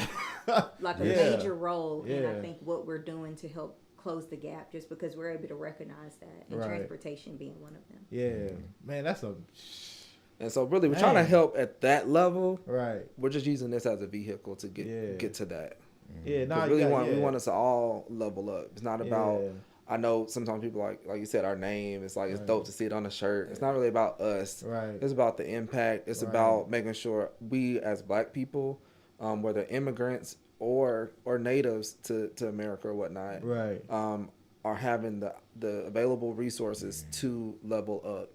major role in, I think, what we're doing to help close the gap, just because we're able to recognize that, and transportation being one of them. Yeah, man, that's a... And so really we're trying to help at that level. Right. We're just using this as a vehicle to get to that. Yeah, no, we want us to all level up. It's not about I know sometimes people like you said, our name, it's like it's dope to see it on a shirt. It's not really about us. Right. It's about the impact. It's about making sure we as Black people, whether immigrants or natives to America or whatnot, are having the available resources to level up.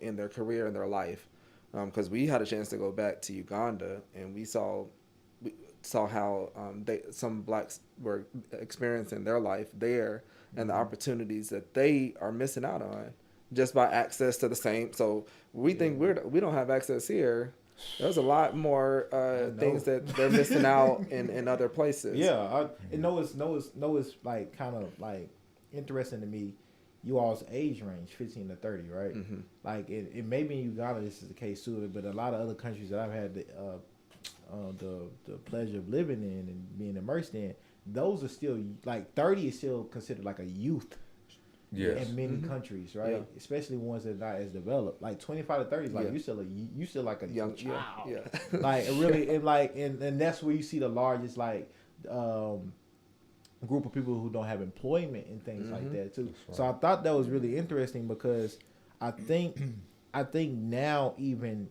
In their career and their life, because we had a chance to go back to Uganda and we saw how some Blacks were experiencing their life there and the opportunities that they are missing out on just by access to the same. So we think we don't have access here. There's a lot more things that they're missing out in other places. Yeah, I know it's like kind of like interesting to me. You all's age range, 15 to 30, right? Mm-hmm. Like it may be in Uganda this is the case too, but a lot of other countries that I've had the pleasure of living in and being immersed in, those are still like 30 is still considered like a youth. Yes. In many countries, right? Yeah. Especially ones that are not as developed. Like 25 to 30 is like you still like a young child. Yeah. Like really and that's where you see the largest group of people who don't have employment and things like that too. Right. So I thought that was really interesting because I think now even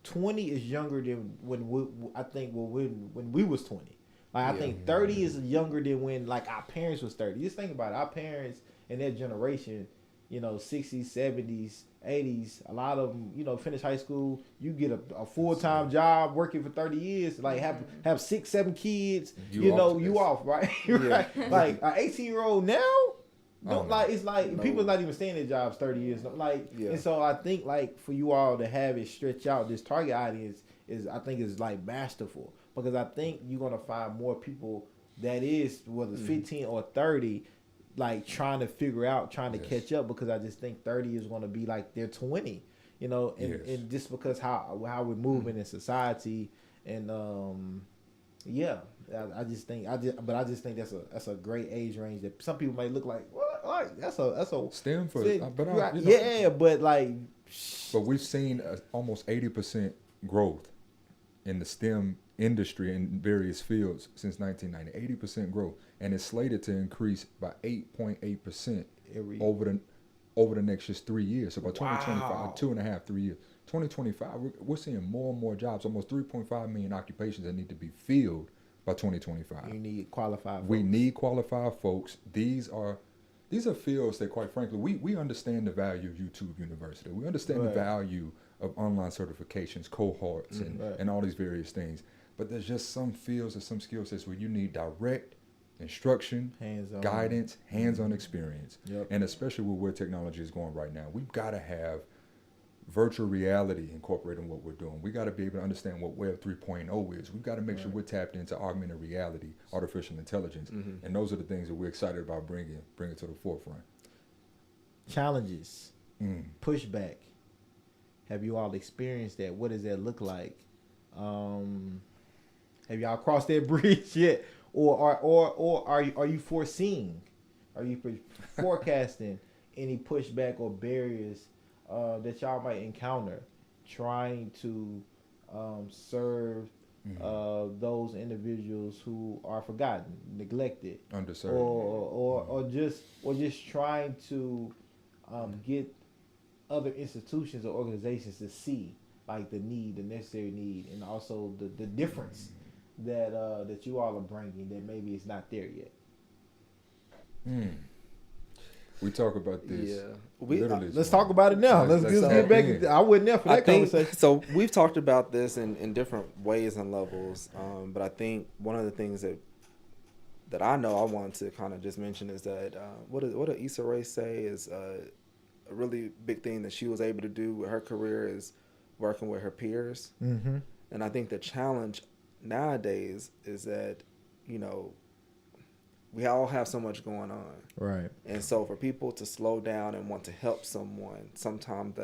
20 is younger than when we was 20. Like I think 30 is younger than when like our parents was 30. Just think about it. Our parents and their generation, 60s, 70s, 80s, a lot of them, finish high school, you get a full-time job working for 30 years, like have 6, 7 kids, you off, right? Right. Like an 18-year-old now, it's like people not even staying in their jobs 30 years. And so I think like for you all to have it stretch out, this target audience I think is like masterful, because I think you're gonna find more people that is, whether it's 15 or 30, like trying to figure out, trying to catch up, because I just think 30 is gonna be like their 20, you know, and just because how we're moving in society, and I just think that's a great age range that some people might look like, what, like that's a STEM for, but we've seen almost 80% growth in the STEM industry in various fields since 1990. 80% growth, and it's slated to increase by 8.8% over the next just 3 years. So by 2025, 2.5, 3 years. 2025, we're seeing more and more jobs, almost 3.5 million occupations that need to be filled by 2025. You need qualified folks. We need qualified folks. These are fields that, quite frankly, we understand the value of YouTube University. We understand the value of online certifications, cohorts, and all these various things. But there's just some fields or some skill sets where you need direct instruction, hands-on guidance, hands-on experience. And especially with where technology is going right now, we've got to have virtual reality incorporated in what we're doing. We got to be able to understand what Web 3.0 is. We've got to make sure we're tapped into augmented reality, artificial intelligence, and those are the things that we're excited about bringing to the forefront. Challenges, pushback. Have you all experienced that? What does that look like? Have y'all crossed that bridge yet, or are you foreseeing? Are you forecasting any pushback or barriers that y'all might encounter trying to serve those individuals who are forgotten, neglected, underserved, or just trying to get other institutions or organizations to see like the necessary need, and also the difference that you all are bringing that maybe it's not there yet. We talk about this. Let's talk about it now. Let's get back. I wasn't there for that conversation. So we've talked about this in different ways and levels, but I think one of the things that I know I want to kind of just mention is that what did Issa Rae say is a really big thing that she was able to do with her career is working with her peers. And I think the challenge nowadays is that, you know, we all have so much going on. Right. And so for people to slow down and want to help someone, sometimes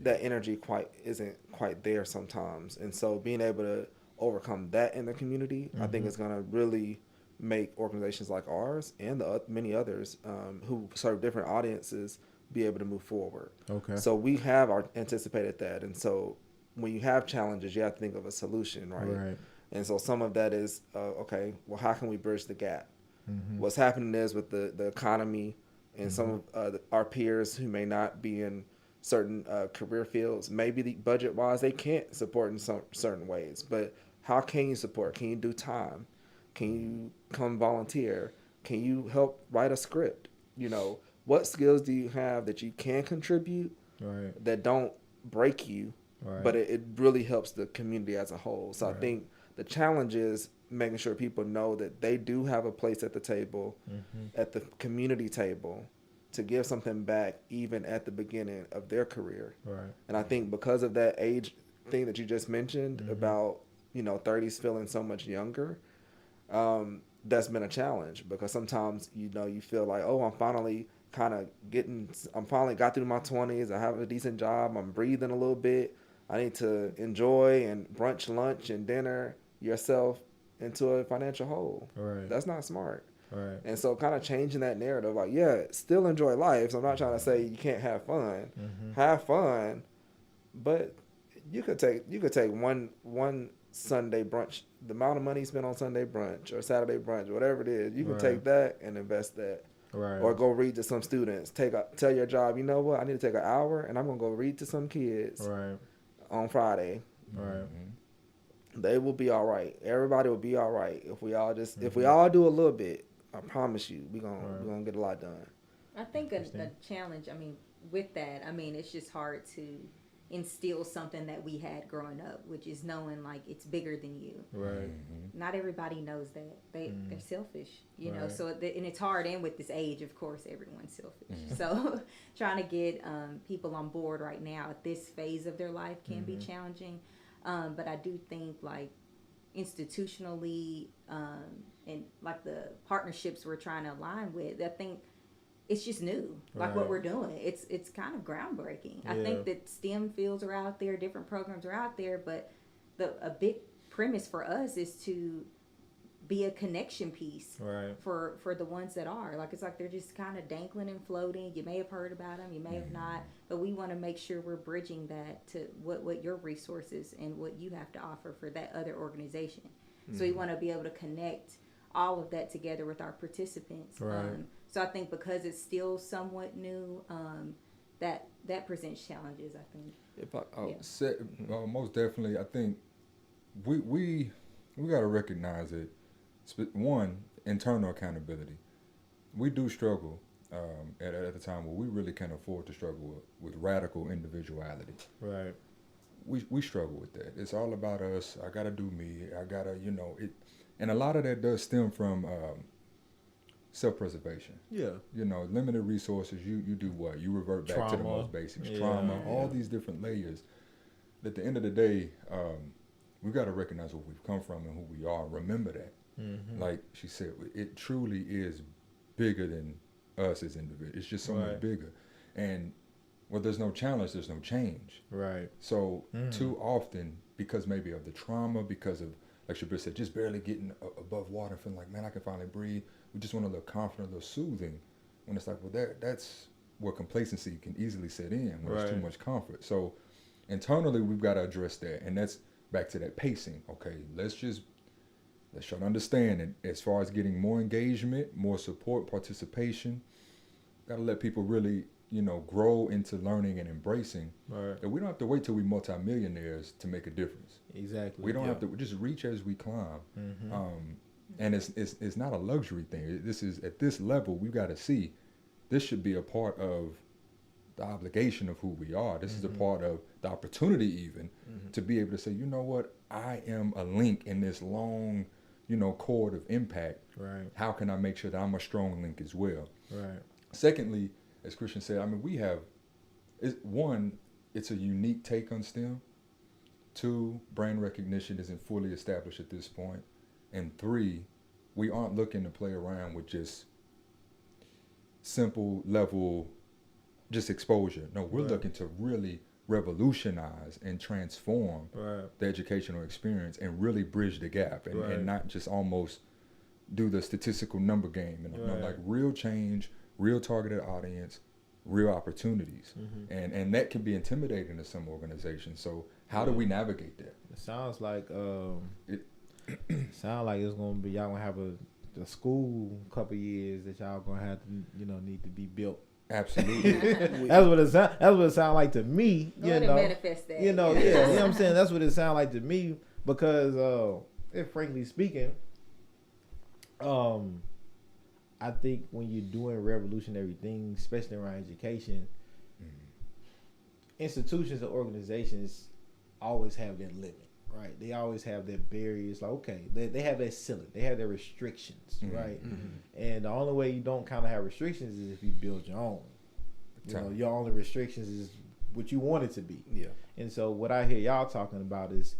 that energy isn't quite there sometimes. And so being able to overcome that in the community, I think is going to really make organizations like ours and many others who serve different audiences be able to move forward. Okay. So we have anticipated that. And so when you have challenges, you have to think of a solution, right? Right. And so some of that is, okay, well, how can we bridge the gap? What's happening is with the economy and some of our peers who may not be in certain career fields, maybe budget-wise they can't support in some certain ways. But how can you support? Can you do time? Can you come volunteer? Can you help write a script? You know, what skills do you have that you can contribute that don't break you, but it really helps the community as a whole? So I think the challenge is making sure people know that they do have a place at the table, at the community table, to give something back even at the beginning of their career. Right. And I think because of that age thing that you just mentioned about, you know, 30s feeling so much younger, that's been a challenge, because sometimes, you know, you feel like, oh, I'm finally got through my 20s. I have a decent job. I'm breathing a little bit. I need to enjoy and brunch, lunch, and dinner yourself into a financial hole. Right. That's not smart. Right. And so kind of changing that narrative, like, yeah, still enjoy life. So I'm not trying to say you can't have fun. Have fun, but you could take one Sunday brunch, the amount of money you spend on Sunday brunch or Saturday brunch, whatever it is, you can take that and invest that. Right. Or go read to some students. Tell your job, you know what, I need to take an hour and I'm gonna go read to some kids on Friday. Right. They will be all right. Everybody will be all right if we all if we all do a little bit. I promise you, we're gonna get a lot done. I think a challenge, I mean, with that, I mean, it's just hard to instill something that we had growing up, which is knowing like it's bigger than you. Right. Not everybody knows that. They're selfish, you know. So and it's hard. And with this age, of course, everyone's selfish. So trying to get people on board right now at this phase of their life can be challenging. But I do think like institutionally, and like the partnerships we're trying to align with, I think it's just new. Like what we're doing, it's kind of groundbreaking. I think that STEM fields are out there, different programs are out there, but a big premise for us is to be a connection piece for the ones that are like, it's like they're just kind of dangling and floating. You may have heard about them, you may have not, but we want to make sure we're bridging that to what your resources and what you have to offer for that other organization. So we want to be able to connect all of that together with our participants. So I think because it's still somewhat new, that presents challenges, I think. If I most definitely, I think we got to recognize it. One, internal accountability. We do struggle at a time where we really can't afford to struggle with radical individuality. Right. We struggle with that. It's all about us. I gotta do me. I gotta, it, and a lot of that does stem from self-preservation. Yeah. Limited resources. You do what? You revert back to the most basics. Trauma. All these different layers. At the end of the day, we got to recognize where we've come from and who we are. Remember that. Like she said, it truly is bigger than us as individuals. It's just so much bigger. And where there's no challenge, there's no change. Right. So too often, because maybe of the trauma, because of, like Shabir said, just barely getting above water, feeling like, man, I can finally breathe. We just want a little confident, a little soothing. When it's like, well, that's where complacency can easily set in, when there's too much comfort. So internally, we've got to address that. And that's back to that pacing. Okay, let's try to understand it. As far as getting more engagement, more support, participation, got to let people really, grow into learning and embracing. Right. And we don't have to wait till we multimillionaires to make a difference. Exactly. We don't have to just reach as we climb. And it's not a luxury thing. This is, at this level, we've got to see this should be a part of the obligation of who we are. This is a part of the opportunity even to be able to say, you know what, I am a link in this long, cord of impact. Right. How can I make sure that I'm a strong link as well? Right. Secondly, as Christian said, I mean, it's a unique take on STEM. 2, brand recognition isn't fully established at this point. And 3, we aren't looking to play around with just simple level, just exposure. No, we're looking to really revolutionize and transform the educational experience and really bridge the gap and not just almost do the statistical number game. And like real change, real targeted audience, real opportunities. And that can be intimidating to some organizations. So how do we navigate that? It sounds like it's gonna be, y'all gonna have a school couple years that y'all gonna have to need to be built. Absolutely. That's what it sounds like to me. Manifest that. You know what I'm saying? That's what it sounds like to me, because frankly speaking, I think when you're doing revolutionary things, especially around education, institutions and organizations always have that limit, right? They always have their barriers. Like, okay, they have their ceiling, they have their restrictions, right? And the only way you don't kind of have restrictions is if you build your own. Your only restrictions is what you want it to be. Yeah. And so what I hear y'all talking about is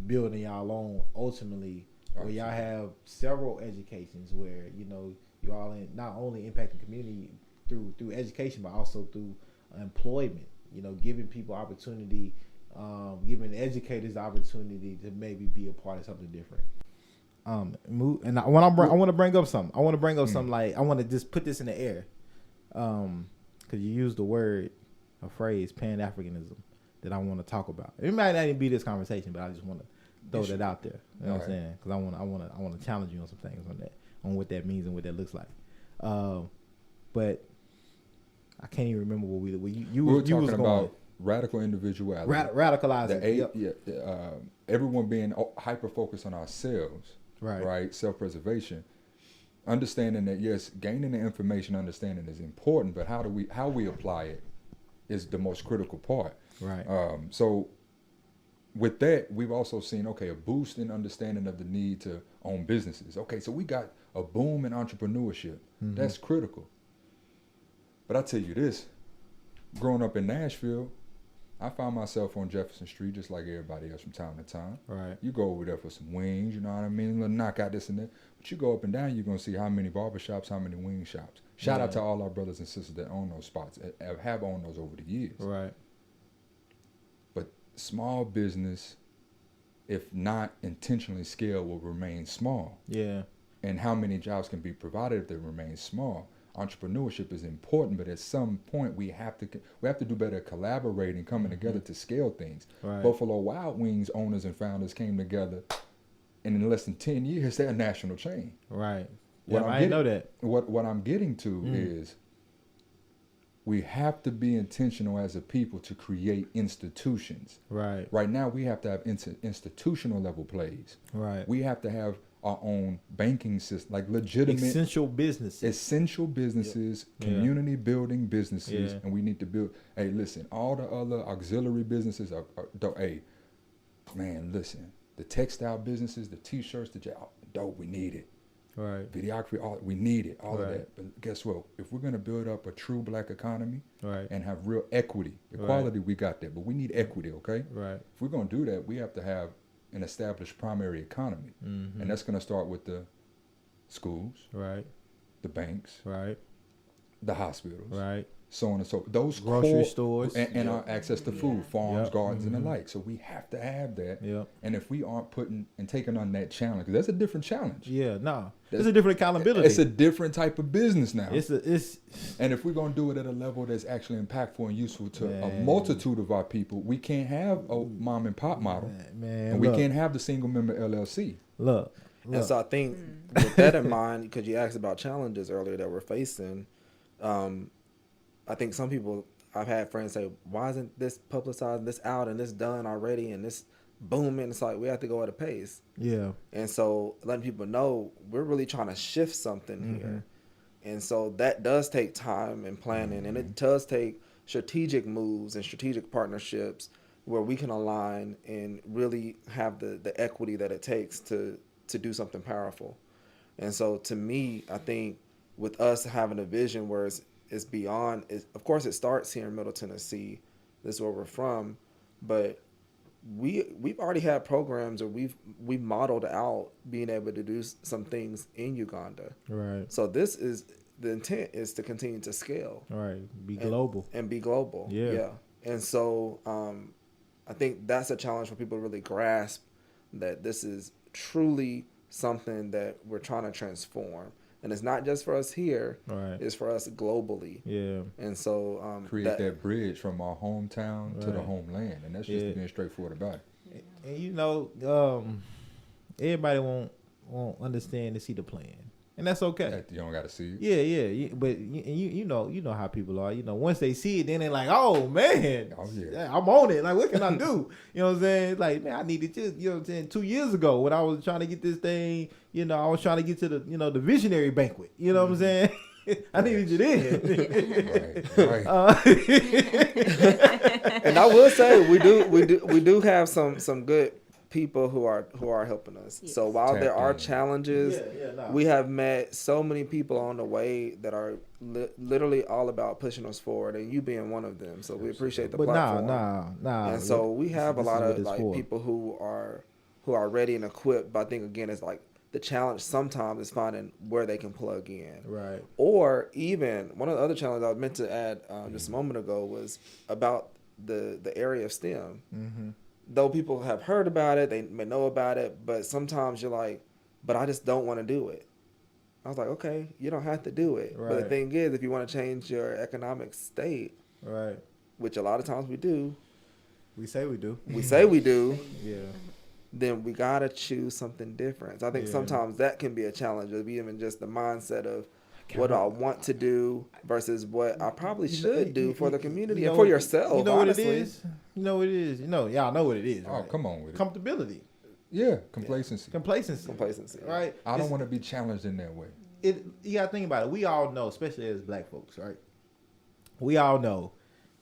building y'all own ultimately. Where y'all have several educations where you all not only impacting community through education, but also through employment. Giving people opportunity, giving educators opportunity to maybe be a part of something different. And I want to bring up something. Like, I want to just put this in the air, because you used a phrase, Pan-Africanism, that I want to talk about. It might not even be this conversation, but I just want to throw that out there. You know what I'm saying? Because I want to challenge you on some things on that, on what that means and what that looks like. But I can't even remember what we were talking about. Radical individuality. Radicalizing. Everyone being hyper focused on ourselves. Right. Self-preservation. Understanding that, yes, gaining the information, understanding is important, but how we apply it is the most critical part. Right. So with that, we've also seen, a boost in understanding of the need to own businesses. Okay, so we got a boom in entrepreneurship. That's critical. But I tell you this, growing up in Nashville, I find myself on Jefferson Street just like everybody else from time to time. Right. You go over there for some wings, you know what I mean? Little knock out this and that. But you go up and down, you're going to see how many barbershops, how many wing shops. Shout out to all our brothers and sisters that own those spots, have owned those over the years. Right. But small business, if not intentionally scaled, will remain small. Yeah. And how many jobs can be provided if they remain small? Entrepreneurship is important, but at some point we have to do better at collaborating, coming together to scale things. Right. Buffalo Wild Wings owners and founders came together, and in less than 10 years, they're a national chain. Right. What Yeah, I'm I didn't know that. What I'm getting to is we have to be intentional as a people to create institutions. Right. Right now, we have to have institutional level plays. Right. We have to have our own banking system, like legitimate essential businesses, Yep. Community building businesses, Yeah. and we need to build. Hey, listen, all the other auxiliary businesses are hey, man, listen, the textile businesses, the t-shirts, dope, we need it. Right. Videography, we need it, all of Right. that. But guess what? If we're gonna build up a true Black economy Right. and have real equity, equality, we got that, but we need equity, okay? Right. If we're gonna do that, we have to have an established primary economy, and that's going to start with the schools, Right. the banks, Right. the hospitals, Right. so on and so those Grocery stores. and our access to food, farms, Yep. gardens, and the like. So we have to have that. Yep. And if we aren't putting and taking on that challenge, 'cause that's a different challenge. Yeah. No. It's a different accountability. It's a different type of business now. It's And if we're going to do it at a level that's actually impactful and useful to a Man. multitude of our people, we can't have a mom and pop model, man. and we can't have the single member LLC. Look. And so I think with that in mind, because you asked about challenges earlier that we're facing, I think some people, I've had friends say, why isn't this publicized, this out, and this done already, and this booming? It's like we have to go at a pace. Yeah. And so letting people know we're really trying to shift something here. And so that does take time and planning, and it does take strategic moves and strategic partnerships where we can align and really have the equity that it takes to do something powerful. And so to me, I think with us having a vision where it's beyond, of course it starts here in Middle Tennessee, this is where we're from, but we've already had programs, or we've modeled out being able to do some things in Uganda. Right. So the intent is to continue to scale. Right. Be global. And be global. Yeah. And so I think that's a challenge for people to really grasp that this is truly something that we're trying to transform. And it's not just for us here, Right. it's for us globally. Yeah. And so Create that bridge from our hometown to the Right. homeland, and that's just being straightforward about it. And you know, everybody won't understand to see the plan, and that's okay. You don't got to see it. Yeah. But you know how people are. You know, once they see it, then they're like, oh man, Oh, yeah. I'm on it. Like, what can I do? You know what I'm saying? Like, man, I needed just, you know what I'm saying, 2 years ago when I was trying to get this thing. You know, I was trying to get to the visionary banquet. You know what I'm saying? I needed you then. Right. and I will say we do have some good people who are helping us. Yes. So while there are in. challenges, we have met so many people on the way that are literally all about pushing us forward, and you being one of them. So we appreciate the But platform. nah. And so we have a This lot is what of it's like for. people who are ready and equipped. But I think again, it's like the challenge sometimes is finding where they can plug in. Right. Or even one of the other challenges I meant to add just a moment ago was about the area of STEM. Mm-hmm. Though people have heard about it, they may know about it, but sometimes you're like, but I just don't want to do it. I was like, okay, you don't have to do it. But the Right. thing is, if you want to change your economic state, Right. which a lot of times we do, We say we do. we say we do, Yeah. then we got to choose something different. So I think Yeah. sometimes that can be a challenge, of even just the mindset of what do I want to do versus what I probably should do for the community and for yourself. You know honestly. what it is? You know what it is? Y'all know what it is. Oh, Right? come on with it. Comfortability. Yeah, complacency. Complacency. Right? I don't want to be challenged in that way. You gotta think about it. We all know, especially as black folks, right? We all know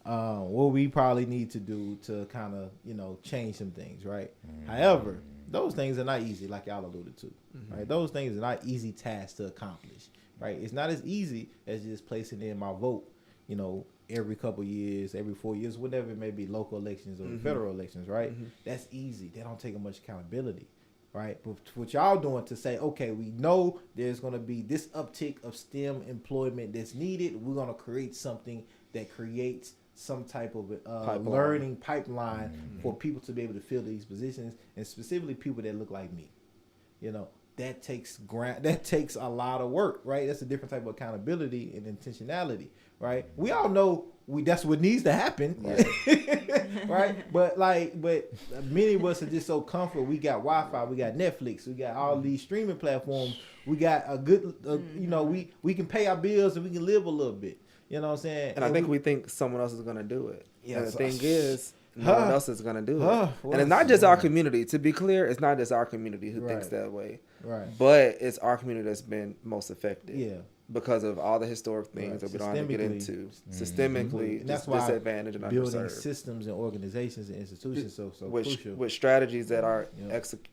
what we probably need to do to kind of, change some things, right? However, those things are not easy, like y'all alluded to, right? Those things are not easy tasks to accomplish, right? It's not as easy as just placing in my vote, every couple years, every 4 years, whatever it may be, local elections or federal elections, right? That's easy. They don't take much accountability, right? But what y'all doing to say, okay, we know there's going to be this uptick of STEM employment that's needed. We're going to create something that creates some type of learning pipeline for people to be able to fill these positions, and specifically people that look like me. You know, that takes a lot of work, right? That's a different type of accountability and intentionality, right? We all know that's what needs to happen, right? But many of us are just so comfortable. We got Wi-Fi, we got Netflix, we got all these streaming platforms. We got a good, we can pay our bills and we can live a little bit. You know what I'm saying? And I think we think someone else is going to do it. Yeah, and the thing is, no one else is going to do it. And it's not just our community. To be clear, it's not just our community who thinks that way. Right. But it's our community that's been most affected. Yeah. Because of all the historic things that we don't have to get into. Systemically, that's why disadvantaged and underserved. Building systems and organizations and institutions so crucial. With strategies that are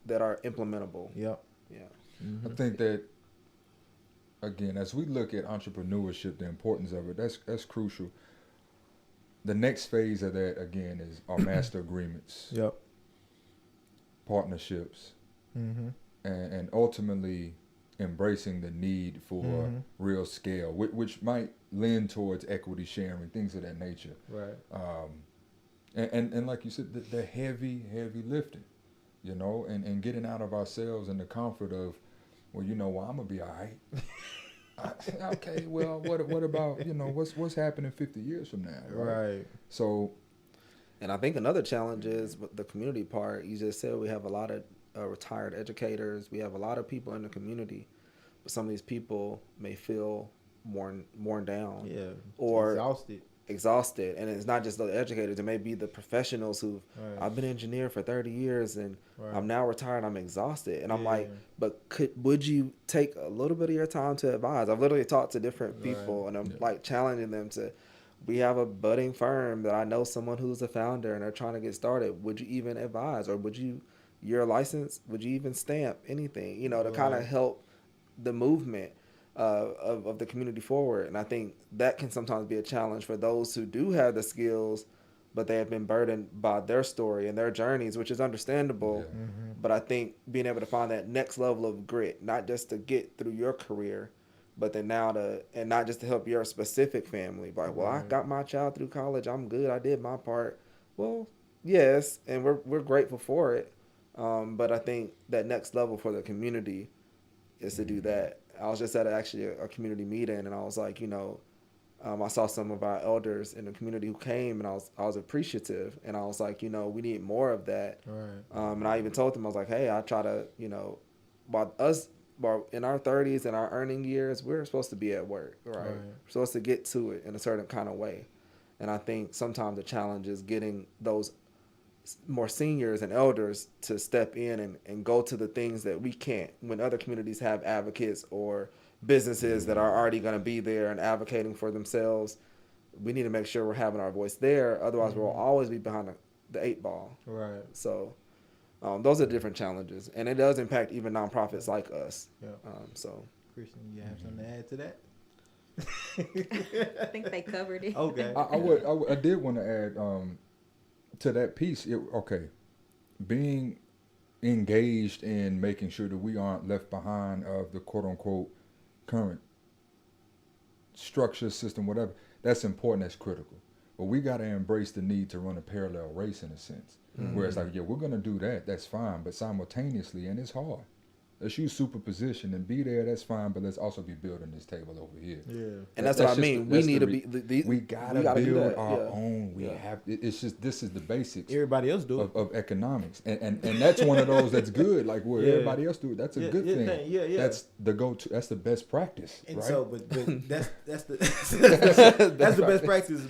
that are implementable. Yep. Yeah. I think that, again, as we look at entrepreneurship, the importance of it, that's crucial. The next phase of that, again, is our master agreements. Yep. Partnerships. And ultimately embracing the need for real scale, which might lend towards equity sharing, things of that nature. Right. And like you said, the heavy lifting, and getting out of ourselves in the comfort of, well, I'm gonna be all right. Okay, well, what about, what's happening 50 years from now? Right. So, and I think another challenge is the community part. You just said we have a lot of retired educators. We have a lot of people in the community, but some of these people may feel worn down, or exhausted. And it's not just the educators; it may be the professionals who I've been an engineer for 30 years and I'm now retired. I'm exhausted, and I'm like, but would you take a little bit of your time to advise? I've literally talked to different people, and I'm like challenging them to. We have a budding firm that I know someone who's a founder, and they're trying to get started. Would you even advise, or would you? Your license, would you even stamp anything, to kind of help the movement of the community forward? And I think that can sometimes be a challenge for those who do have the skills, but they have been burdened by their story and their journeys, which is understandable. But I think being able to find that next level of grit, not just to get through your career, but then and not just to help your specific family. Like, well, I got my child through college. I'm good. I did my part. Well, yes, and we're grateful for it. But I think that next level for the community is to do that. I was just at a community meeting, and I was like, I saw some of our elders in the community who came, and I was appreciative, and I was like, we need more of that. Right. And I even told them, I was like, hey, I try to, while in our 30s and our earning years, we're supposed to be at work, right? We're supposed to get to it in a certain kind of way. And I think sometimes the challenge is getting those more seniors and elders to step in and go to the things that we can't, when other communities have advocates or businesses that are already going to be there and advocating for themselves. We need to make sure we're having our voice there. Otherwise, we'll always be behind the 8 ball. Right. So those are different challenges, and it does impact even nonprofits like us. Yeah. Christian, you have something to add to that? I think they covered it. Okay. I did want to add to that piece. Being engaged in making sure that we aren't left behind of the quote unquote current structure, system, whatever. That's important. That's critical. But we got to embrace the need to run a parallel race in a sense. Where it's like, we're going to do that. That's fine. But simultaneously, and it's hard. Let's use superposition and be there. That's fine. But let's also be building this table over here. Yeah. And that's what I mean. We need to be. We gotta build our own. We have. It's just, this is the basics. Everybody else do it. Of economics, and that's one of those that's good. Like where everybody else do it. That's a good thing. That's the go-to. That's the best practice. And right? so, but that's the best practice.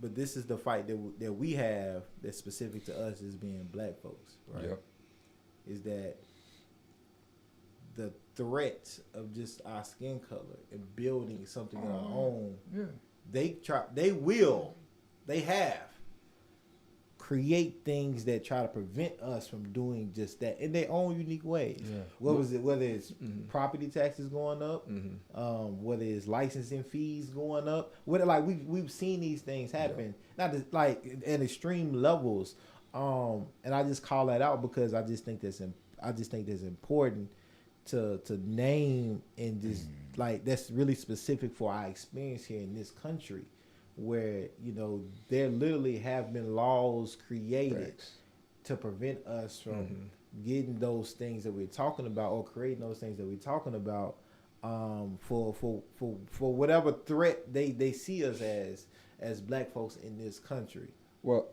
But this is the fight that we have that's specific to us as being black folks, right? Yep. Is that the threat of just our skin color and building something on our own? Yeah. They have create things that try to prevent us from doing just that in their own unique ways. Yeah. Whether it's property taxes going up, whether it's licensing fees going up, whether like we've seen these things happen, not just, like at extreme levels. And I just call that out because I just think that's important to name, and just like that's really specific for our experience here in this country, where there literally have been laws created to prevent us from getting those things that we're talking about, or creating those things that we're talking about, for whatever threat they see us as black folks in this country. Well,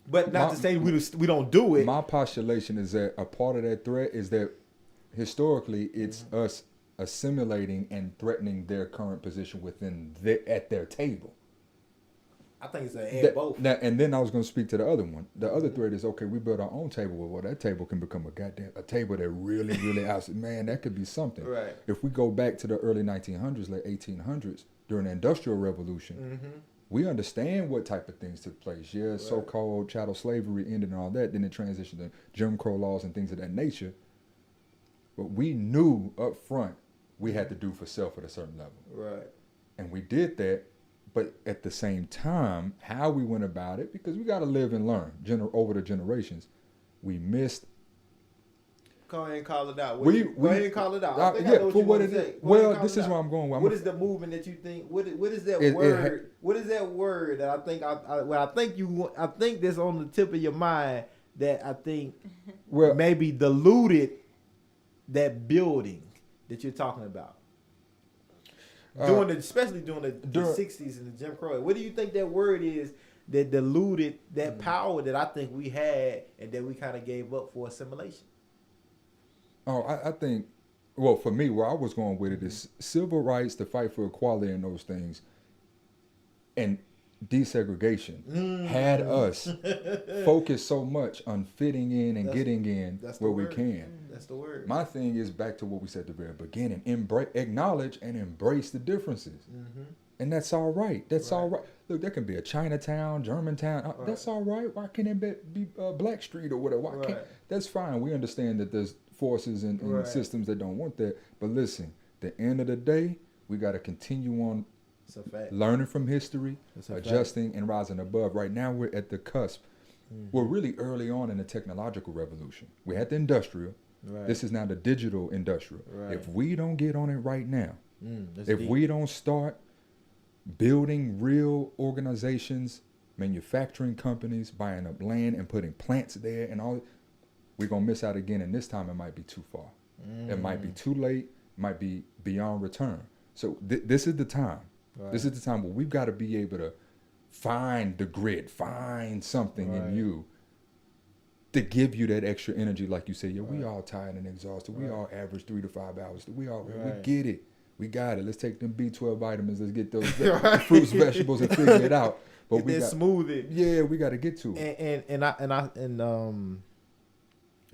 but not to say we don't do it. My postulation is that a part of that threat is that historically it's us assimilating and threatening their current position at their table. I think it's an both. And then I was going to speak to the other one. The other threat is, okay, we build our own table. Well, that table can become a table that really, really man, that could be something. Right. If we go back to the early 1900s, late 1800s, during the Industrial Revolution, we understand what type of things took place. Yeah, so-called chattel slavery ended and all that. Then it transitioned to Jim Crow laws and things of that nature. But we knew up front we had to do for self at a certain level. Right. And we did that. But at the same time, how we went about it, because we got to live and learn over the generations, we missed. Go ahead and call it out. Go ahead and call it out. For what it is. Well, this is where I'm going. What is the movement that you think? What is that word? What is that word that I think? I think that's on the tip of your mind that I think maybe diluted that building that you're talking about. Especially during the 60s and the Jim Crow. What do you think that word is that diluted that power that I think we had and that we kind of gave up for assimilation? Oh, I think, well, for me, where I was going with it is civil rights, the fight for equality and those things, and desegregation had us focus so much on fitting in and getting in where we can. That's the word. My thing is back to what we said at the very beginning: acknowledge and embrace the differences, and that's all right. That's all right. Look, there can be a Chinatown, Germantown. That's all right. Why can't it be Black Street or whatever? Why can't? That's fine. We understand that there's forces and systems that don't want that. But listen, at the end of the day, we got to continue on learning from history, adjusting and rising above. Right now, we're at the cusp. We're really early on in the technological revolution. We had the industrial. This is now the digital industrial. If we don't get on it right now, we don't start building real organizations, manufacturing companies, buying up land and putting plants there and all, we're going to miss out again. And this time it might be too far. It might be too late, might be beyond return. So this is the time. This is the time where we've got to be able to find the grit, find something in you to give you that extra energy. Like you said, we all tired and exhausted. We all average 3 to 5 hours. We get it. We got it. Let's take them B12 vitamins. Let's get those fruits, vegetables, and figure it out. But we got smooth it. Yeah, we got to get to it. And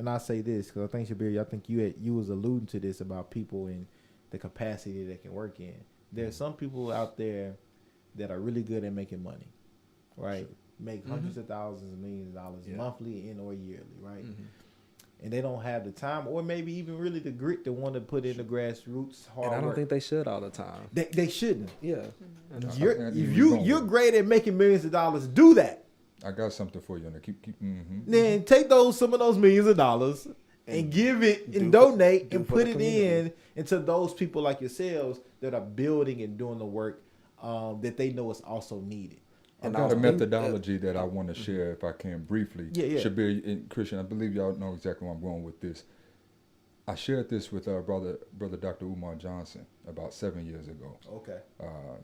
I say this because I think Shabir, I think you was alluding to this about people and the capacity they can work in. There's some people out there that are really good at making money, right? Sure. Make hundreds of thousands of millions of dollars monthly and or yearly, right? And they don't have the time or maybe even really the grit to want to put in the grassroots hard And I don't work. think they should all the time. They shouldn't. Yeah. If you're great at making millions of dollars, do that. I got something for you. And keep. Then take some of those millions of dollars and give it and donate and put it into those people like yourselves that are building and doing the work that they know is also needed. I've got a methodology that I want to share, if I can, briefly. Yeah. Shabir and Christian, I believe y'all know exactly where I'm going with this. I shared this with our brother Dr. Umar Johnson about 7 years ago. Okay.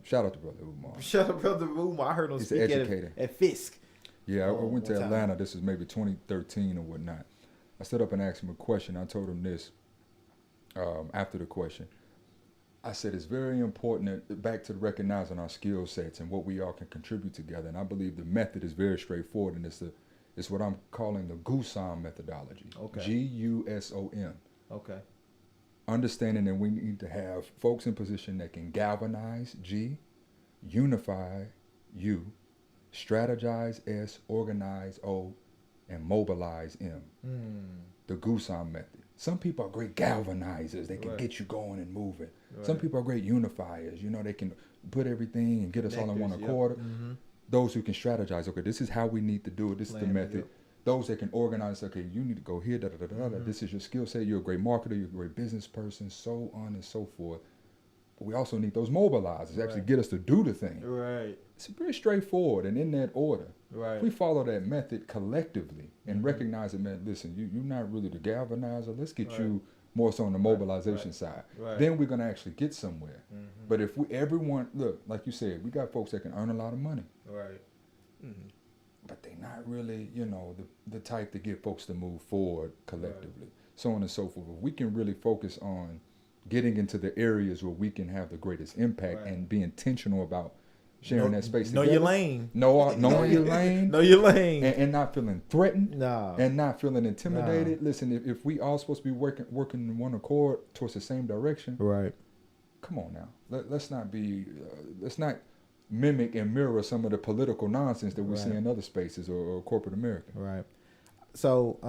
Shout out to Brother Umar. Shout out to Brother Umar. I heard him speak at Fisk. Yeah, I went to Atlanta. This is maybe 2013 or whatnot. I stood up and asked him a question. I told him this after the question. I said it's very important back to recognizing our skill sets and what we all can contribute together. And I believe the method is very straightforward, and it's what I'm calling the GUSOM methodology. Okay. GUSOM. Okay. Understanding that we need to have folks in position that can galvanize, G, unify, U, Strategize, S, organize, O, and mobilize, M. The Gusan method. Some people are great galvanizers. They can get you going and moving. Some people are great unifiers. You know, they can put everything and get us all in one accord. Those who can strategize, okay, this is how we need to do it. This is the method. Those that can organize, okay, you need to go here, This is your skill set. You're a great marketer. You're a great business person, so on and so forth. But we also need those mobilizers, actually get us to do the thing. Right. It's pretty straightforward and in that order. Right. If we follow that method collectively and recognize it, man, listen, you're not really the galvanizer. Let's get you more so on the mobilization side. Right. Then we're going to actually get somewhere. But if everyone, look, like you said, we got folks that can earn a lot of money. Right. But they're not really, you know, the type to get folks to move forward collectively, so on and so forth. If we can really focus on getting into the areas where we can have the greatest impact and be intentional about sharing that space Know together. your lane. Knowing your lane. Know your lane. And not feeling threatened. Nah. And not feeling intimidated. Nah. Listen, if we all supposed to be working in one accord towards the same direction. Right. Come on now. Let's not be, let's not mimic and mirror some of the political nonsense that we see in other spaces or corporate America. Right. So,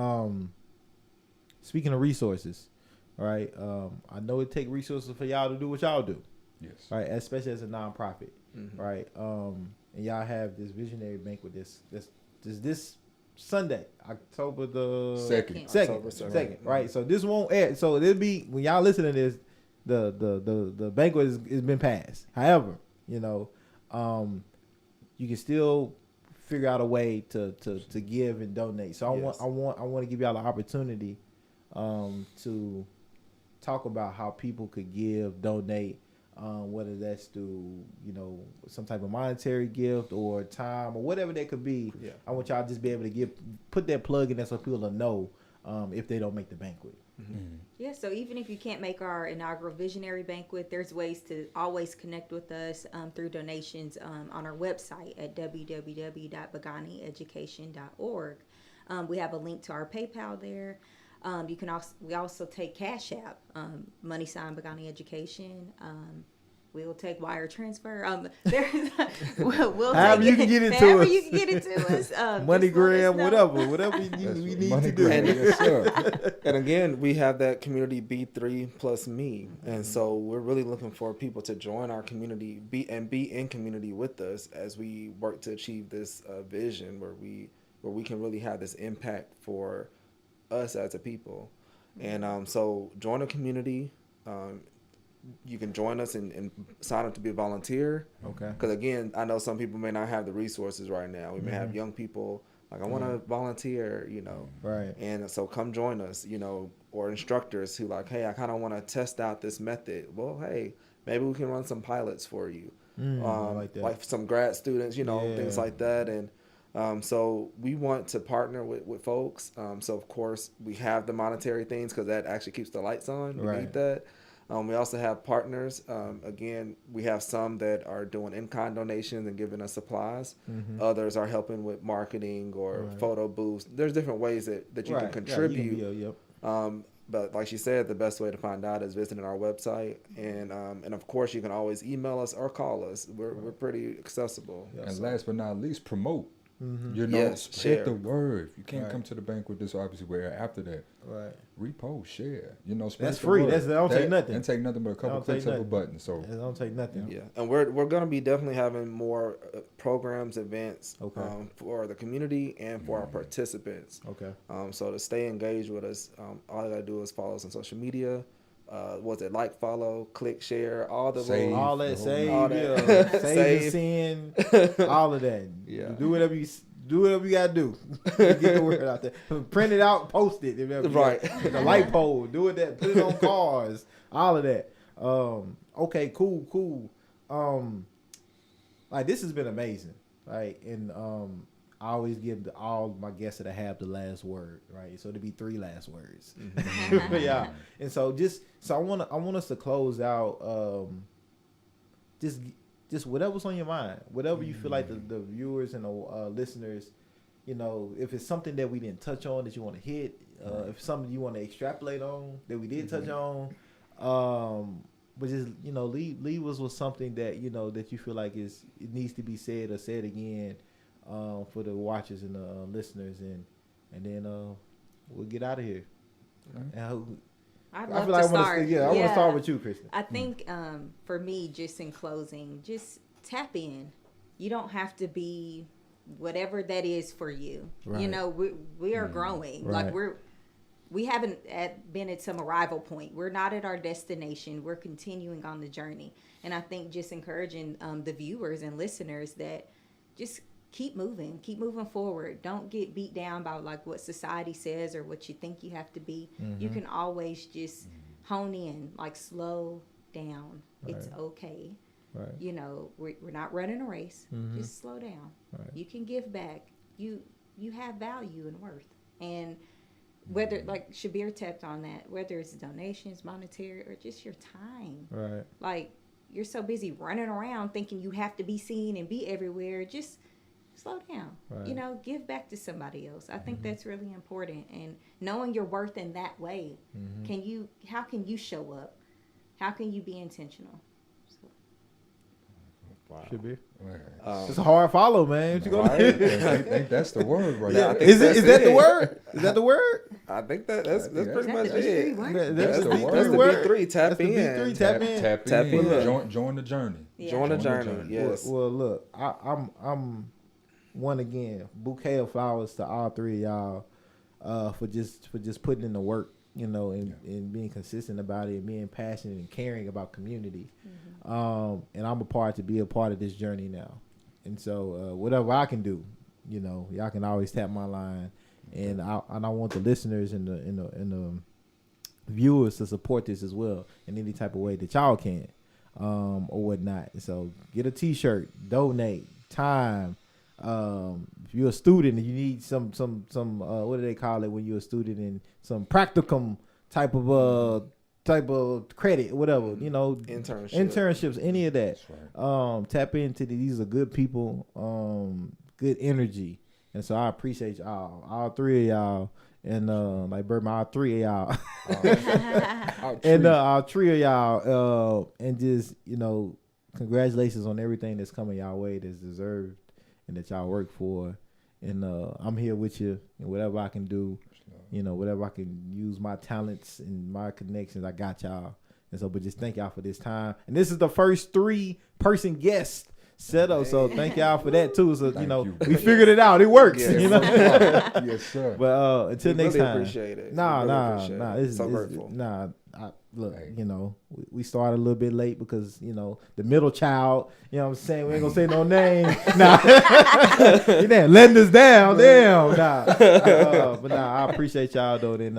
speaking of resources, right? I know it takes resources for y'all to do what y'all do. Yes. Right. Especially as a nonprofit. Right. And y'all have this visionary banquet this Sunday, October the 2nd. Right. So this won't air. So it'll be when y'all listening to this, the banquet has been passed. However, you know, you can still figure out a way to give and donate. So I want to give y'all an opportunity to talk about how people could give, donate, whether that's through, you know, some type of monetary gift or time or whatever that could be. Yeah. I want y'all to just be able to put that plug in there so people will know if they don't make the banquet. Yeah, so even if you can't make our inaugural visionary banquet, there's ways to always connect with us through donations on our website at www.bheganieeducation.org. We have a link to our PayPal there. We also take Cash App, money sign Bhegani Education. We'll take wire transfer. We'll however you can get it to us. You can get it to us. MoneyGram, whatever we need to do. Yes, sir. And again, we have that community B3 plus me, and so we're really looking for people to join our community, be in community with us as we work to achieve this vision where we can really have this impact for us as a people. And so join a community. You can join us and sign up to be a volunteer. Okay. Because again, I know some people may not have the resources right now. We may have young people like, I want to volunteer, you know. Right. And so come join us, you know, or instructors who like, hey, I kind of want to test out this method. Well, hey, maybe we can run some pilots for you. I like that. Like some grad students, you know, things like that. And so we want to partner with folks. So of course we have the monetary things because that actually keeps the lights on. We need that. We also have partners. Again, we have some that are doing in-kind donations and giving us supplies. Others are helping with marketing or photo booths. There's different ways that you can contribute. You can but like she said, the best way to find out is visiting our website. And of course, you can always email us or call us. We're pretty accessible. And last but not least, promote. You know, spread the word. If you can't come to the banquet, this obviously we're after that. Right. Repost, share. You know, spread that's free. Word. That don't take nothing. It take nothing but a couple clicks of a button. So it don't take nothing. Yeah, and we're gonna be definitely having more programs, events for the community and for our participants. Okay. So to stay engaged with us, all you gotta do is follow us on social media. Was it like, follow, click, share, all the save, little, all that, save, save, send, all of that. Yeah. Do whatever you gotta do. Get the word out there. Print it out, post it. Right. The light pole. Do it that. Put it on cars. All of that. Okay. Cool. Like this has been amazing. Right. And I always give all my guests that I have the last word, right? So it'll be 3 last words. Yeah. And so I want us to close out just whatever's on your mind, whatever you feel like the viewers and the listeners, you know, if it's something that we didn't touch on that you want to hit, if it's something you want to extrapolate on that we did touch on, but just, you know, leave us with something that, you know, that you feel like it needs to be said or said again. for the watchers and the listeners, and then we'll get out of here. I'd I love feel like to start. I want to start with you, Kristen. I think for me, just in closing, just tap in. You don't have to be whatever that is for you. Right. You know, we are growing. Right. Like we haven't been at some arrival point. We're not at our destination. We're continuing on the journey. And I think just encouraging the viewers and listeners that just keep moving forward. Don't get beat down by like what society says or what you think you have to be. You can always just hone in, like slow down. Right. It's okay. Right. You know, we're not running a race. Just slow down. Right. You can give back. You have value and worth. And whether, like Shabir tapped on that, whether it's donations, monetary, or just your time. Right. Like, you're so busy running around thinking you have to be seen and be everywhere. Just slow down. Right. You know, give back to somebody else. I think that's really important. And knowing your worth in that way, how can you show up? How can you be intentional? So. Wow. Should be. Man. It's a hard follow, man. What you gonna I think that's the word right Yeah. now. Is that the word? Is that the word? I think that's pretty much the it. That's the the B3 word. word. B3. Tap That's the in. B3. Tap in. Tap in. in. Join the journey. Yeah. Join the Join the journey. journey. Yes. Well, look, I'm one again. Bouquet of flowers to all three of y'all for just putting in the work, you know, and being consistent about it, and being passionate and caring about community. And I'm to be a part of this journey now. And so whatever I can do, you know, y'all can always tap my line, and I want the listeners and the viewers to support this as well in any type of way that y'all can, or whatnot. So get a T-shirt, donate time. If you're a student and you need some what do they call it when you're a student, and some practicum type of credit, whatever, you know, internships, any of that. Right. Tap into these are good people, good energy, and so I appreciate y'all, all three of y'all, and like Birdman, all three of y'all, and all three of y'all, and just, you know, congratulations on everything that's coming y'all way that's deserved and that y'all work for, and I'm here with you, and whatever I can do. You know, whatever I can use my talents and my connections, I got y'all. And so, but just thank y'all for this time. And this is the first 3-person guest setup. So thank y'all for that too. So, you know, we figured it out. It works. Yes. You know? Yes, sir. But until next really time. appreciate it. Nah. It's so grateful. Look, Hey. you know, we started a little bit late because, you know, the middle child, you know what I'm saying? We ain't gonna say no name. Nah. You damn letting us down. Damn. Nah. But I appreciate y'all though. Then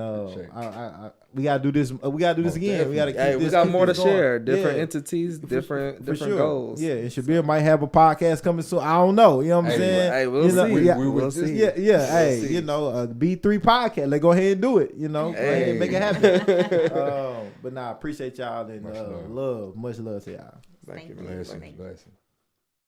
we gotta do this. We gotta do this again. We gotta keep this. We got keep more to this going. share. Different Yeah. entities, different sure. goals. Yeah, and Shabir might have a podcast coming soon. I don't know. You know what I'm saying? Hey, we'll You know, see. yeah, We'll see. Yeah. We'll Hey, see. you know, B3 podcast. Let's go ahead and do it. You know, go ahead and make it happen. But I appreciate y'all, and Much love. much love to y'all. Thank you, Thank man. you. Blessings.